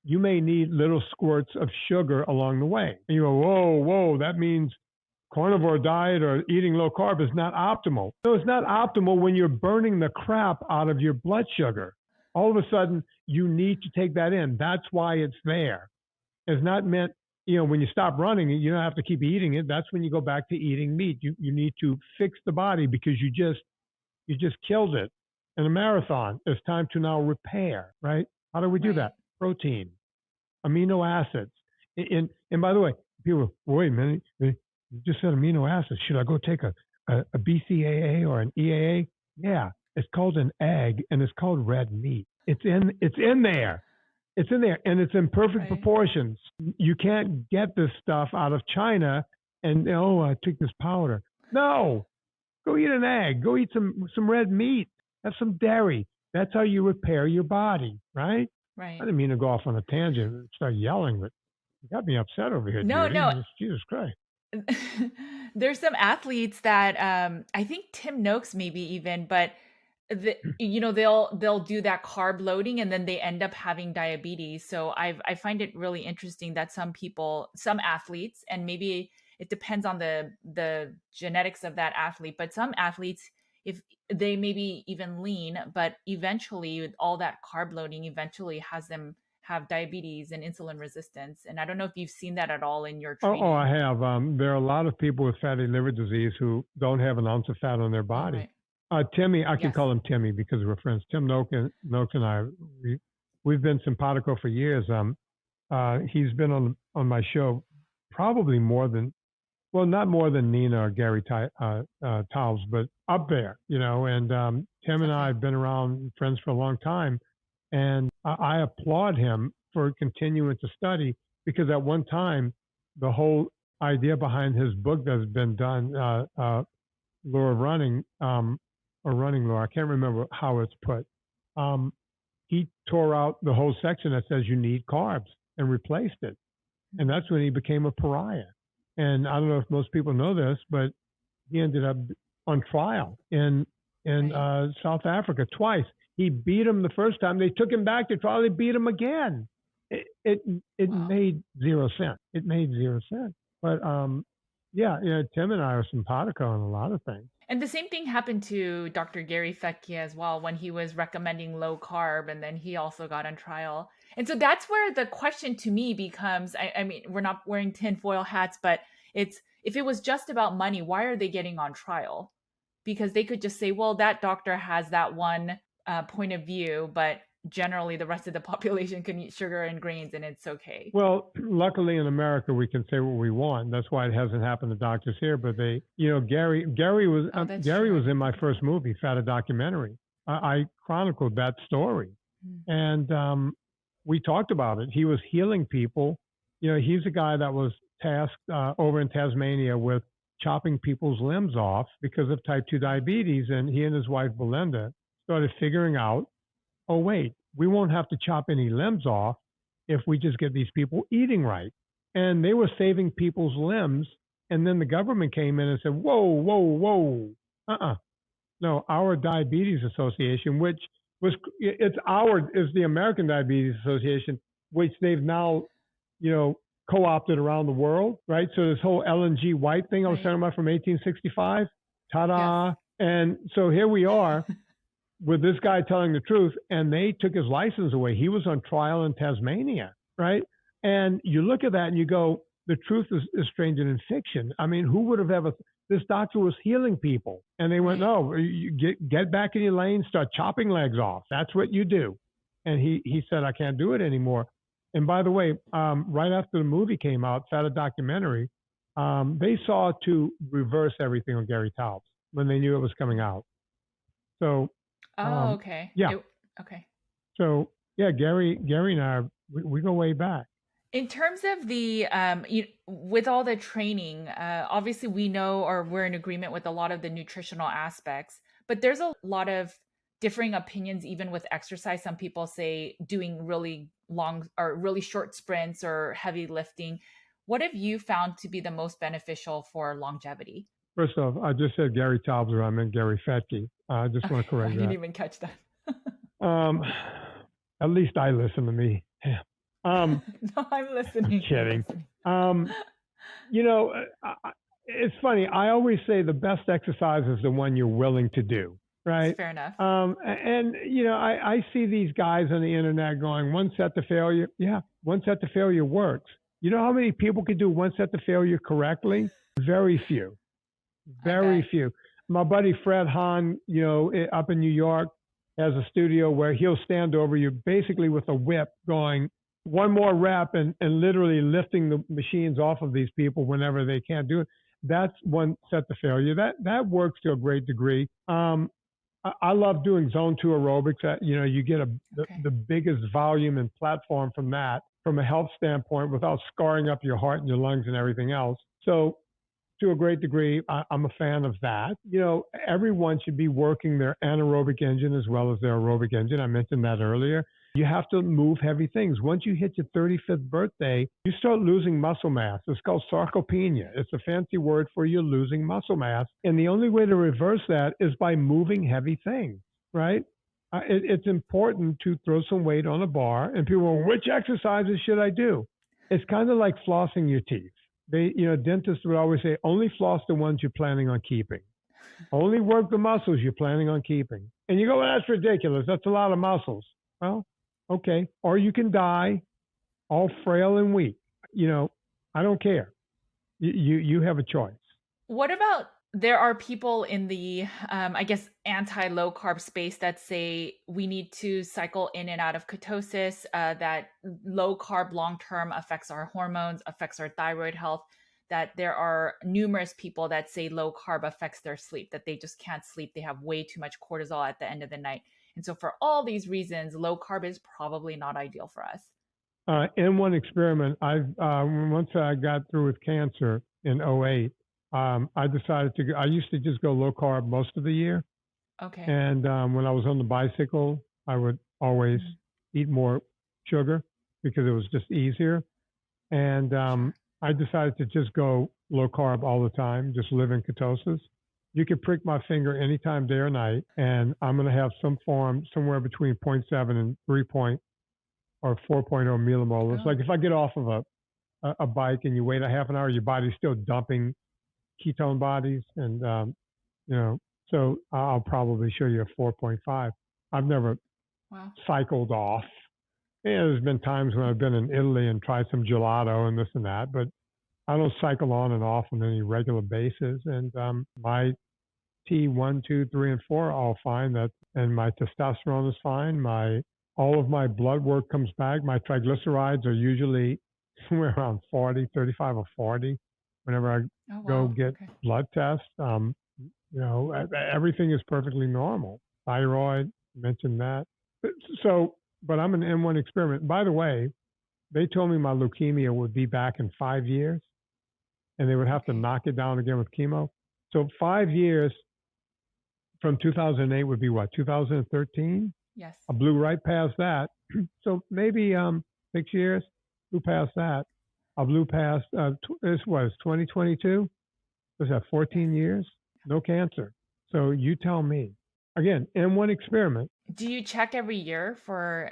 you may need little squirts of sugar along the way. And you go, whoa, that means carnivore diet or eating low carb is not optimal. No, it's not optimal when you're burning the crap out of your blood sugar. All of a sudden, you need to take that in. That's why it's there. It's not meant, when you stop running, you don't have to keep eating it. That's when you go back to eating meat. You need to fix the body because you just killed it. In a marathon, it's time to now repair, right? How do we do Right. that? Protein, amino acids. And by the way, people, wait a minute, you just said amino acids. Should I go take a BCAA or an EAA? Yeah, it's called an egg and it's called red meat. It's in there. It's in there and it's in perfect Right. proportions. You can't get this stuff out of China and I took this powder. No, go eat an egg. Go eat some red meat. Have some dairy. That's how you repair your body, right? I Right. didn't mean to go off on a tangent and start yelling, but you got me upset over here, No, Judy. no. Jesus Christ. There's some athletes that I think Tim Noakes maybe even, but they'll do that carb loading and then they end up having diabetes. So I find it really interesting that some people, some athletes, and maybe it depends on the genetics of that athlete, but some athletes, if they maybe even lean, but eventually with all that carb loading eventually has them have diabetes and insulin resistance. And I don't know if you've seen that at all in your Oh, I training. have. There are a lot of people with fatty liver disease who don't have an ounce of fat on their All body. right. Timmy, I can Yes. call him Timmy because we're friends. Tim Noakes and I, we've been simpatico for years. He's been on my show probably more than, well, not more than Nina or Gary Taubes, but up there, And Tim and I Okay. have been around friends for a long time, and I applaud him for continuing to study because at one time, the whole idea behind his book that's been done, Law of Running, or Running Law, I can't remember how it's put. Um, he tore out the whole section that says you need carbs and replaced it. And Mhm. that's when he became a pariah. And I don't know if most people know this, but he ended up on trial in Right. South Africa twice. He beat him the first time. They took him back to trial. They beat him again. It Wow. made 0 cents. It made 0 cents. But yeah, Tim and I are simpatico on a lot of things. And the same thing happened to Dr. Gary Fettke as well when he was recommending low carb, and then he also got on trial. And so that's where the question to me becomes, I mean, we're not wearing tinfoil hats, but it's, if it was just about money, why are they getting on trial? Because they could just say, well, that doctor has that one point of view, but generally the rest of the population can eat sugar and grains and it's okay. Well, luckily in America we can say what we want. That's why it hasn't happened to doctors here. But they, Oh, that's Gary true. I was in didn't my think of first that. movie, Fat a Documentary. I chronicled that story, Mm. and we talked about it. He was healing people. He's a guy that was tasked over in Tasmania with chopping people's limbs off because of type 2 Right. diabetes, and he and his wife Belinda started figuring out, oh, wait, we won't have to chop any limbs off if we just get these people eating right. And they were saving people's limbs. And then the government came in and said, whoa, whoa, whoa. No, our Diabetes Association, which is the American Diabetes Association, which they've now, you know, co-opted around the world, right? So this whole LNG white thing I was Right. talking about from 1865, Yes. ta-da. And so here we are with this guy telling the truth, and they took his license away. He was on trial in Tasmania, right? And you look at that and you go, the truth is stranger than fiction. I mean, who would have ever? This doctor was healing people, and they went, Right. no, you get back in your lane, start chopping legs off. That's what you do. And he said, I can't do it anymore. And by the way, right after the movie came out, Fat a Documentary, they saw to reverse everything on Gary Taubes when they knew it was coming out. So Oh, okay. yeah. Okay. So yeah, Gary and I, we go way back. In terms of the with all the training, obviously we know or we're in agreement with a lot of the nutritional aspects, but there's a lot of differing opinions even with exercise. Some people say doing really long or really short sprints or heavy lifting. What have you found to be the most beneficial for longevity? First off, I just said Gary Taubes, I meant Gary Fettke. I just Okay, want to I correct didn't that. even catch that. Um, at least I listen to me. Yeah. No, I'm I'm listening. I'm kidding. listening. You know, it's funny. I always say the best exercise is the one you're willing to do, It's right? fair enough. And you know, I see these guys on the internet going one set to failure. Yeah, one set to failure works. You know how many people can do one set to failure correctly? Very few. I Very bet. few. My buddy Fred Hahn, up in New York, has a studio where he'll stand over you basically with a whip going one more rep and literally lifting the machines off of these people whenever they can't do it. That's one set to failure. That works to a great degree. I love doing zone two aerobics. You get Okay. the biggest volume and platform from that from a health standpoint without scarring up your heart and your lungs and everything else. So to a great degree, I'm a fan of that. Everyone should be working their anaerobic engine as well as their aerobic engine. I mentioned that earlier. You have to move heavy things. Once you hit your 35th birthday, you start losing muscle mass. It's called sarcopenia. It's a fancy word for you losing muscle mass. And the only way to reverse that is by moving heavy things, right? It's important to throw some weight on a bar. And people go, which exercises should I do? It's kind of like flossing your teeth. Dentists would always say, only floss the ones you're planning on keeping. Only work the muscles you're planning on keeping. And you go, well, that's ridiculous. That's a lot of muscles. Well, okay. Or you can die all frail and weak. I don't care. You have a choice. What about, there are people in the, I guess, anti-low carb space that say we need to cycle in and out of ketosis, that low carb long-term affects our hormones, affects our thyroid health, that there are numerous people that say low carb affects their sleep, that they just can't sleep. They have way too much cortisol at the end of the night. And so for all these reasons, low carb is probably not ideal for us. In one experiment, once I got through with cancer in '08, I decided to go. I used to just go low carb most of the year. Okay. And when I was on the bicycle, I would always eat more sugar because it was just easier. And I decided to just go low carb all the time, just live in ketosis. You could prick my finger anytime, day or night, and I'm going to have some form somewhere between 0.7 and 3 or 4.0 millimolar. It's like if I get off of a bike and you wait a half an hour, your body's still dumping ketone bodies, and so I'll probably show you a 4.5. I've never cycled off. There's been times when I've been in Italy and tried some gelato and this and that, but I don't cycle on and off on any regular basis. And my T1, 2, 3, and 4 are all fine. And my testosterone is fine. All of my blood work comes back. My triglycerides are usually somewhere around 40, 35 or 40. Whenever I go get blood tests, everything is perfectly normal. Thyroid, mentioned that. But I'm an M1 experiment. By the way, they told me my leukemia would be back in 5 years, and they would have to knock it down again with chemo. So 5 years from 2008 would be what, 2013? Yes. I blew right past that. So maybe 6 years, blew past that. I blew past, this was 2022? Was that 14 years? No cancer. So you tell me. Again, M1 experiment. Do you check every year for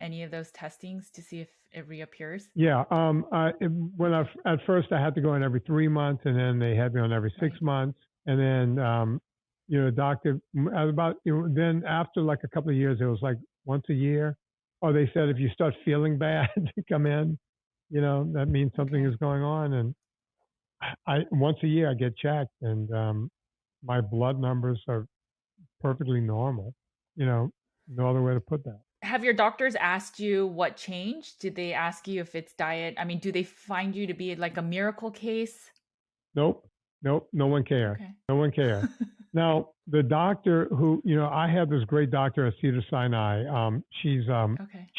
any of those testings to see if it reappears? Yeah. At first I had to go in every 3 months, and then they had me on every 6 months. And then, doctor, then after like a couple of years, it was like once a year. Or they said, if you start feeling bad, come in. That means something is going on. And once a year I get checked, and my blood numbers are perfectly normal. No other way to put that. Have your doctors asked you what changed? Did they ask you if it's diet? I mean, do they find you to be like a miracle case? Nope. No one cared. Okay. No one cared. Now, the doctor who, I had this great doctor at Cedars-Sinai. She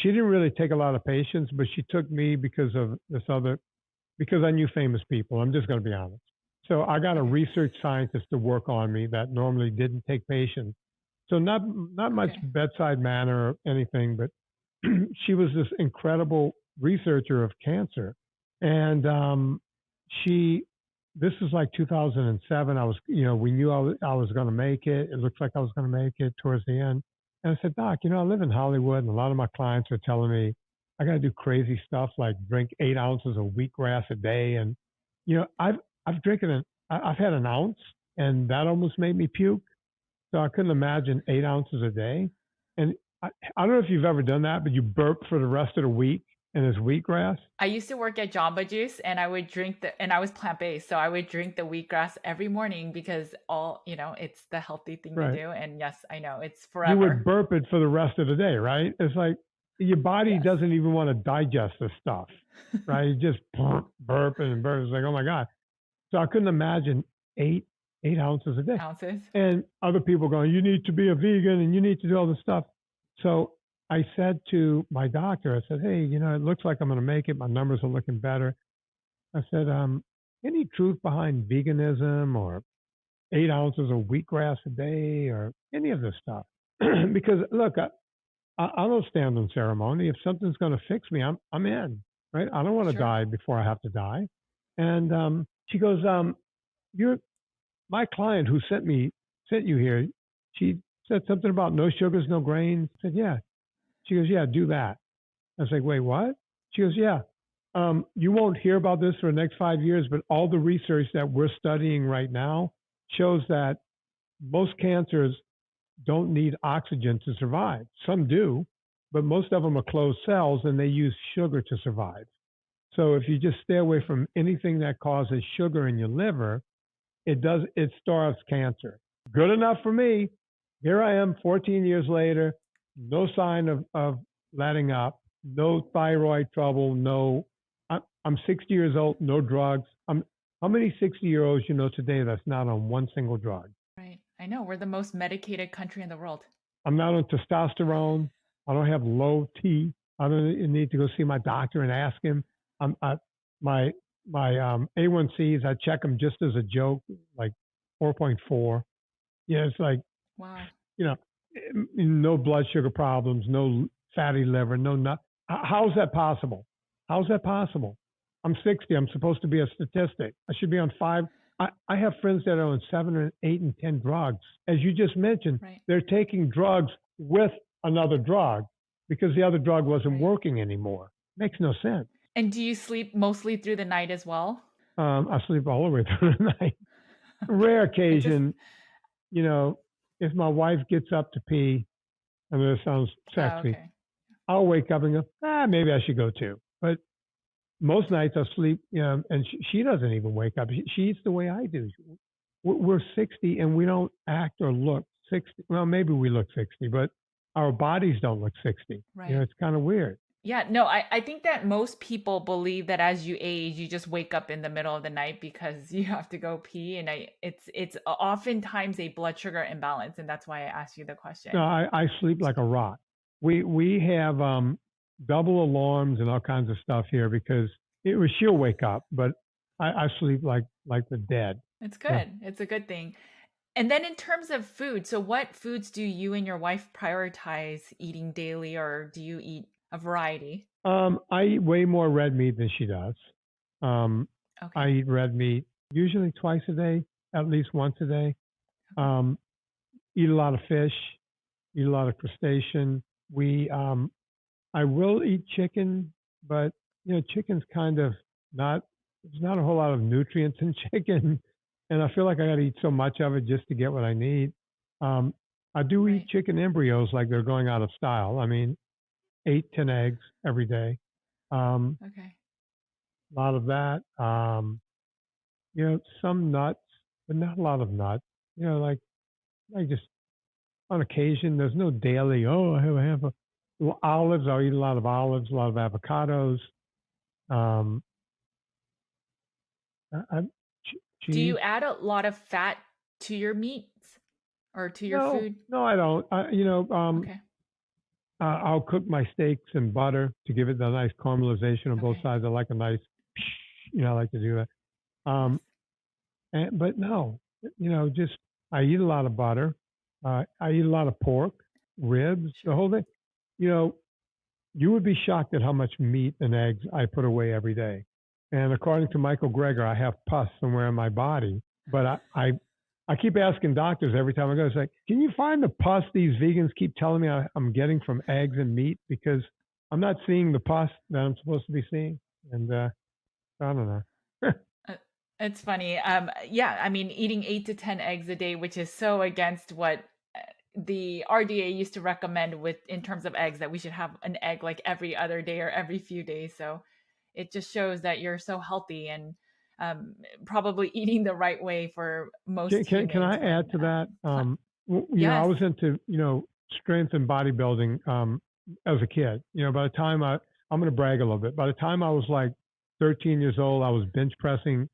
didn't really take a lot of patients, but she took me because I knew famous people. I'm just going to be honest. So I got a research scientist to work on me that normally didn't take patients. So not much bedside manner or anything, but she was this incredible researcher of cancer. And this is like 2007. I was, we knew I was going to make it. It looked like I was going to make it towards the end. And I said, Doc, I live in Hollywood, and a lot of my clients are telling me I got to do crazy stuff like drink 8 ounces of wheatgrass a day. And, I've had an ounce, and that almost made me puke. So I couldn't imagine 8 ounces a day. And I don't know if you've ever done that, but you burp for the rest of the week, and it's wheatgrass. I used to work at Jamba Juice, and I would drink and I was plant-based, so I would drink the wheatgrass every morning because it's the healthy thing to do. And yes, I know it's forever. You would burp it for the rest of the day, right? It's like your body doesn't even want to digest this stuff, right? You just burp and burp. It's like, oh my God. So I couldn't imagine 8 ounces a day. And other people going, you need to be a vegan and you need to do all this stuff. So I said to my doctor, I said, hey, it looks like I'm going to make it. My numbers are looking better. I said, any truth behind veganism or 8 ounces of wheatgrass a day or any of this stuff. Because look, I don't stand on ceremony. If something's going to fix me, I'm in. Right? I don't want to Sure. die before I have to die. And she goes, you're my client who sent you here. She said something about no sugars, no grains. I said, yeah. She goes, yeah, do that. I was like, wait, what? She goes, yeah. You won't hear about this for the next 5 years, but all the research that we're studying right now shows that most cancers don't need oxygen to survive. Some do, but most of them are closed cells and they use sugar to survive. So if you just stay away from anything that causes sugar in your liver, it starves cancer. Good enough for me. Here I am 14 years later, no sign of letting up, no thyroid trouble, I'm 60 years old, no drugs. How many 60-year-olds you know today that's not on one single drug? Right. I know. We're the most medicated country in the world. I'm not on testosterone. I don't have low T. I don't need to go see my doctor and ask him. My A1Cs, I check them just as a joke, like 4.4. Yeah, it's like, Wow. you know, no blood sugar problems, no fatty liver, no nut. How is that possible? How is that possible? I'm 60. I'm supposed to be a statistic. I should be on 5. I have friends that are on 7 and 8 and 10 drugs. As you just mentioned, Right. they're taking drugs with another drug because the other drug wasn't Right. working anymore. Makes no sense. And do you sleep mostly through the night as well? I sleep all the way through the night. Rare occasion, if my wife gets up to pee, I mean, it sounds sexy. Okay. I'll wake up and go, maybe I should go too. But most nights I sleep, and she doesn't even wake up. She eats the way I do. We're 60 and we don't act or look 60. Well, maybe we look 60, but our bodies don't look 60. Right. It's kind of weird. Yeah, no, I think that most people believe that as you age, you just wake up in the middle of the night because you have to go pee. And it's oftentimes a blood sugar imbalance. And that's why I asked you the question. No, I sleep like a rock. We have double alarms and all kinds of stuff here because she'll wake up, but I sleep like the dead. It's good. Yeah. It's a good thing. And then in terms of food, so what foods do you and your wife prioritize eating daily, or do you eat a variety? I eat way more red meat than she does. Okay. I eat red meat usually twice a day, at least once a day. Okay. Eat a lot of fish, eat a lot of crustacean. I will eat chicken, but chicken's kind of there's not a whole lot of nutrients in chicken. And I feel like I got to eat so much of it just to get what I need. I do eat chicken embryos like they're going out of style. I mean, 8, 10 eggs every day. Okay. A lot of that. Some nuts, but not a lot of nuts. Like just on occasion. There's no daily. Oh, I have olives. I'll eat a lot of olives, a lot of avocados. Do you add a lot of fat to your meats or to your food? No, I don't. Okay. I'll cook my steaks in butter to give it the nice caramelization on both sides. I like a nice, I like to do that. But no, just I eat a lot of butter. I eat a lot of pork, ribs, the whole thing. You would be shocked at how much meat and eggs I put away every day. And according to Michael Greger, I have pus somewhere in my body. But I keep asking doctors every time I go, it's like, can you find the pus these vegans keep telling me I'm getting from eggs and meat? Because I'm not seeing the pus that I'm supposed to be seeing. And I don't know. It's funny. Yeah, I mean, eating 8 to 10 eggs a day, which is so against what the RDA used to recommend in terms of eggs, that we should have an egg like every other day or every few days. So it just shows that you're so healthy and probably eating the right way for most humans. Can I add to that? Yes. I was into, strength and bodybuilding as a kid. By the time I'm going to brag a little bit. By the time I was like 13 years old, I was bench pressing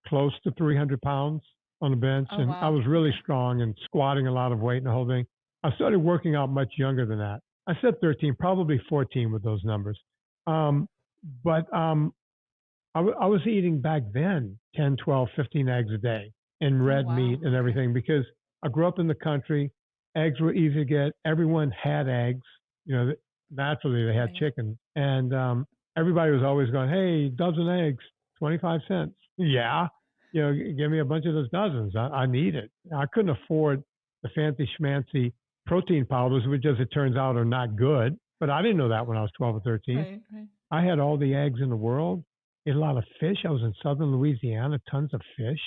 close to 300 pounds on the bench. And wow. I was really strong and squatting a lot of weight and the whole thing. I started working out much younger than that. I said 13, probably 14 with those numbers. But I I was eating back then 10, 12, 15 eggs a day and Oh, red meat wow. and Okay. everything because I grew up in the country. Eggs were easy to get. Everyone had eggs. You know, naturally they had Right. chicken. And everybody was always going, hey, dozen eggs, 25 cents. Yeah. You know, give me a bunch of those dozens. I need it. I couldn't afford the fancy schmancy protein powders, which, as it turns out, are not good. But I didn't know that when I was 12 or 13. Right. Right. I had all the eggs in the world, ate a lot of fish. I was in southern Louisiana, tons of fish,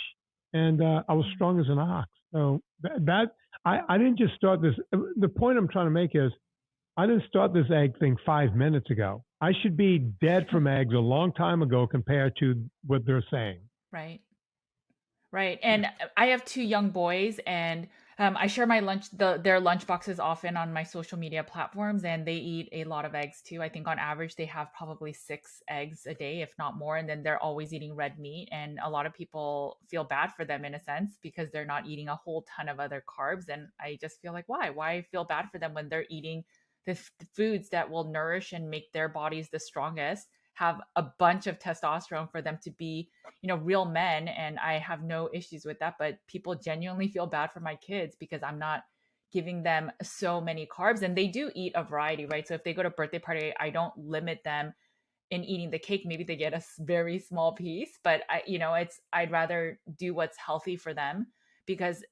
and I was Mm. strong as an ox. So I didn't just start this. The point I'm trying to make is I didn't start this egg thing 5 minutes ago. I should be dead from eggs a long time ago compared to what they're saying. Right. Right. And I have two young boys, and I share their lunch boxes often on my social media platforms, and they eat a lot of eggs too. I think on average they have probably 6 eggs a day, if not more. And then they're always eating red meat. And a lot of people feel bad for them in a sense because they're not eating a whole ton of other carbs. And I just feel like, why? Why feel bad for them when they're eating the foods that will nourish and make their bodies the strongest, have a bunch of testosterone for them to be, real men. And I have no issues with that, but people genuinely feel bad for my kids because I'm not giving them so many carbs, and they do eat a variety, right? So if they go to birthday party, I don't limit them in eating the cake. Maybe they get a very small piece, but I'd rather do what's healthy for them because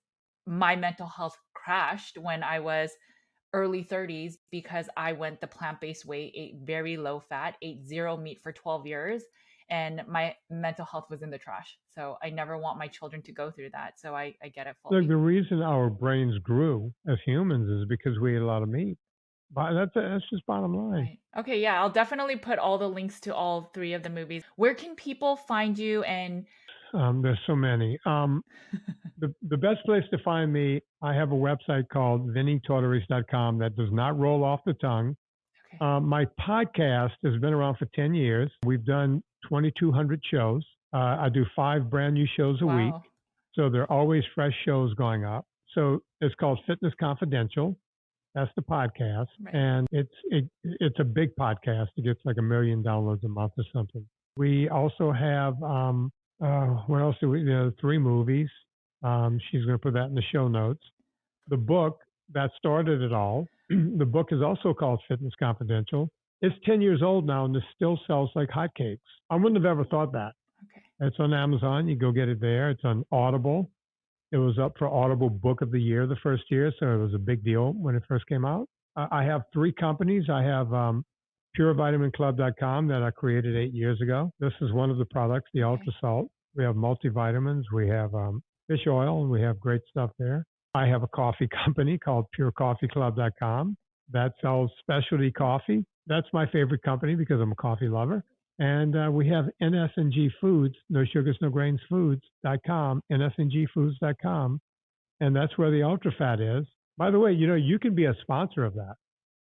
my mental health crashed when I was early 30s because I went the plant-based way, ate very low fat, ate zero meat for 12 years, and my mental health was in the trash. So I never want my children to go through that. So I get it Look, fully. the reason our brains grew as humans is because we ate a lot of meat. But that's just bottom line. Right. Okay, yeah, I'll definitely put all the links to all three of the movies. Where can people find you? And There's so many. The best place to find me, I have a website called VinnieTortorich.com that does not roll off the tongue. okay. My podcast has been around for 10 years. We've done 2,200 shows. I do 5 brand new shows a week. Wow. So there are always fresh shows going up. So it's called Fitness Confidential. That's the podcast. Right. And it's a big podcast. It gets like 1 million downloads a month or something. We also have, what else do we, 3 movies. She's going to put that in the show notes. The book that started it all, the book is also called Fitness Confidential. It's 10 years old now and it still sells like hotcakes. I wouldn't have ever thought that. Okay. It's on Amazon. You go get it there. It's on Audible. It was up for Audible Book of the Year the first year, so it was a big deal when it first came out. I have 3 companies. I have PureVitaminClub.com that I created 8 years ago. This is one of the products, the Okay. Ultra Salt. We have multivitamins. We have fish oil, and we have great stuff there. I have a coffee company called PureCoffeeClub.com that sells specialty coffee. That's my favorite company because I'm a coffee lover. And we have NSNG Foods, no sugars, no grains foods.com, NSNGfoods.com. And that's where the ultra fat is. By the way, you can be a sponsor of that.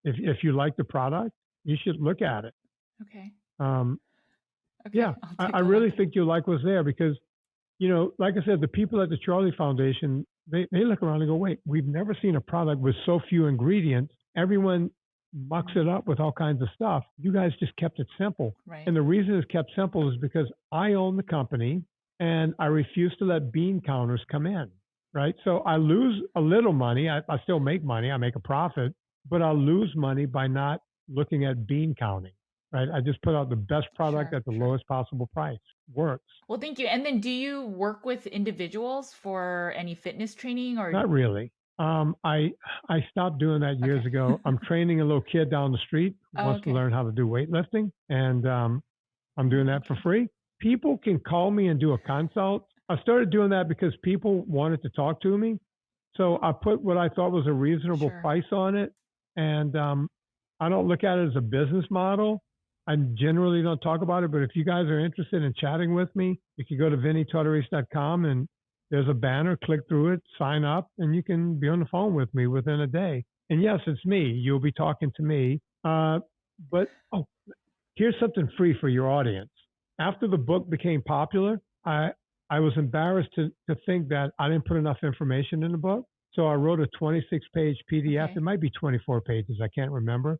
If you like the product, you should look at it. Okay. Um, Okay. yeah, I'll I take a really look. think you'll like what's there because, like I said, the people at the Charlie Foundation, they look around and go, wait, we've never seen a product with so few ingredients. Everyone mucks it up with all kinds of stuff. You guys just kept it simple. Right. And the reason it's kept simple is because I own the company and I refuse to let bean counters come in, right? So I lose a little money. I still make money. I make a profit, but I'll lose money by not looking at bean counting, right? I just put out the best product Sure. at the Sure. lowest possible price. Works. Well, thank you. And then do you work with individuals for any fitness training or? Not really. I stopped doing that years Okay. ago. I'm training a little kid down the street who Oh, wants to okay. learn how to do weightlifting, and I'm doing that for Okay. free. People can call me and do a consult. I started doing that because people wanted to talk to me, so I put what I thought was a reasonable Sure. price on it, and I don't look at it as a business model. I generally don't talk about it, but if you guys are interested in chatting with me, you can go to VinnieTortorich.com and there's a banner, click through it, sign up, and you can be on the phone with me within a day. And yes, it's me. You'll be talking to me. But here's something free for your audience. After the book became popular, I was embarrassed to think that I didn't put enough information in the book. So I wrote a 26-page PDF. Okay. It might be 24 pages. I can't remember,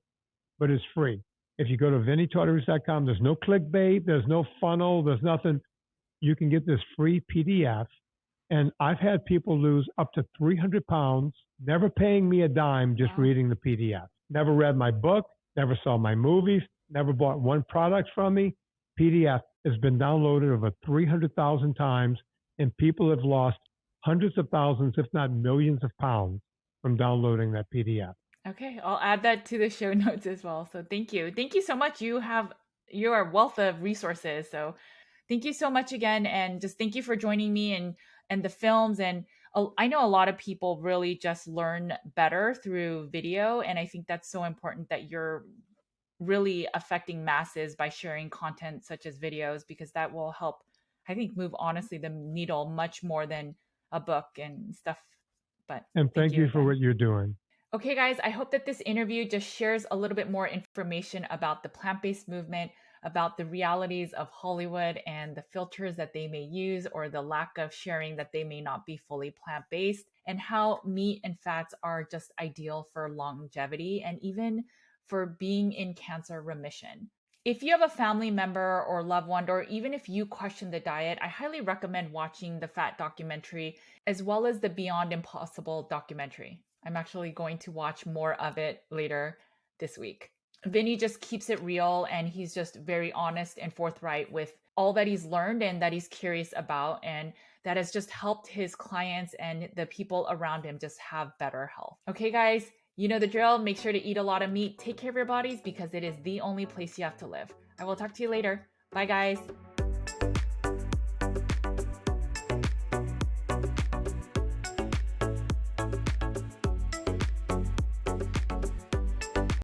but it's free. If you go to VinnieTortorich.com, there's no clickbait, there's no funnel, there's nothing. You can get this free PDF. And I've had people lose up to 300 pounds, never paying me a dime, just Wow. reading the PDF. Never read my book, never saw my movies, never bought one product from me. PDF has been downloaded over 300,000 times, and people have lost hundreds of thousands, if not millions of pounds from downloading that PDF. Okay, I'll add that to the show notes as well. So thank you. Thank you so much. You're a wealth of resources. So thank you so much again, and just thank you for joining me and the films. And I know a lot of people really just learn better through video, and I think that's so important that you're really affecting masses by sharing content such as videos, because that will help, I think, move honestly the needle much more than a book and stuff. But And thank thank you you for again. what you're doing. Okay, guys, I hope that this interview just shares a little bit more information about the plant based movement, about the realities of Hollywood and the filters that they may use, or the lack of sharing that they may not be fully plant based, and how meat and fats are just ideal for longevity and even for being in cancer remission. If you have a family member or loved one, or even if you question the diet, I highly recommend watching the Fat documentary as well as the Beyond Impossible documentary. I'm actually going to watch more of it later this week. Vinny just keeps it real, and he's just very honest and forthright with all that he's learned and that he's curious about, and that has just helped his clients and the people around him just have better health. Okay, guys, you know the drill. Make sure to eat a lot of meat. Take care of your bodies, because it is the only place you have to live. I will talk to you later. Bye, guys.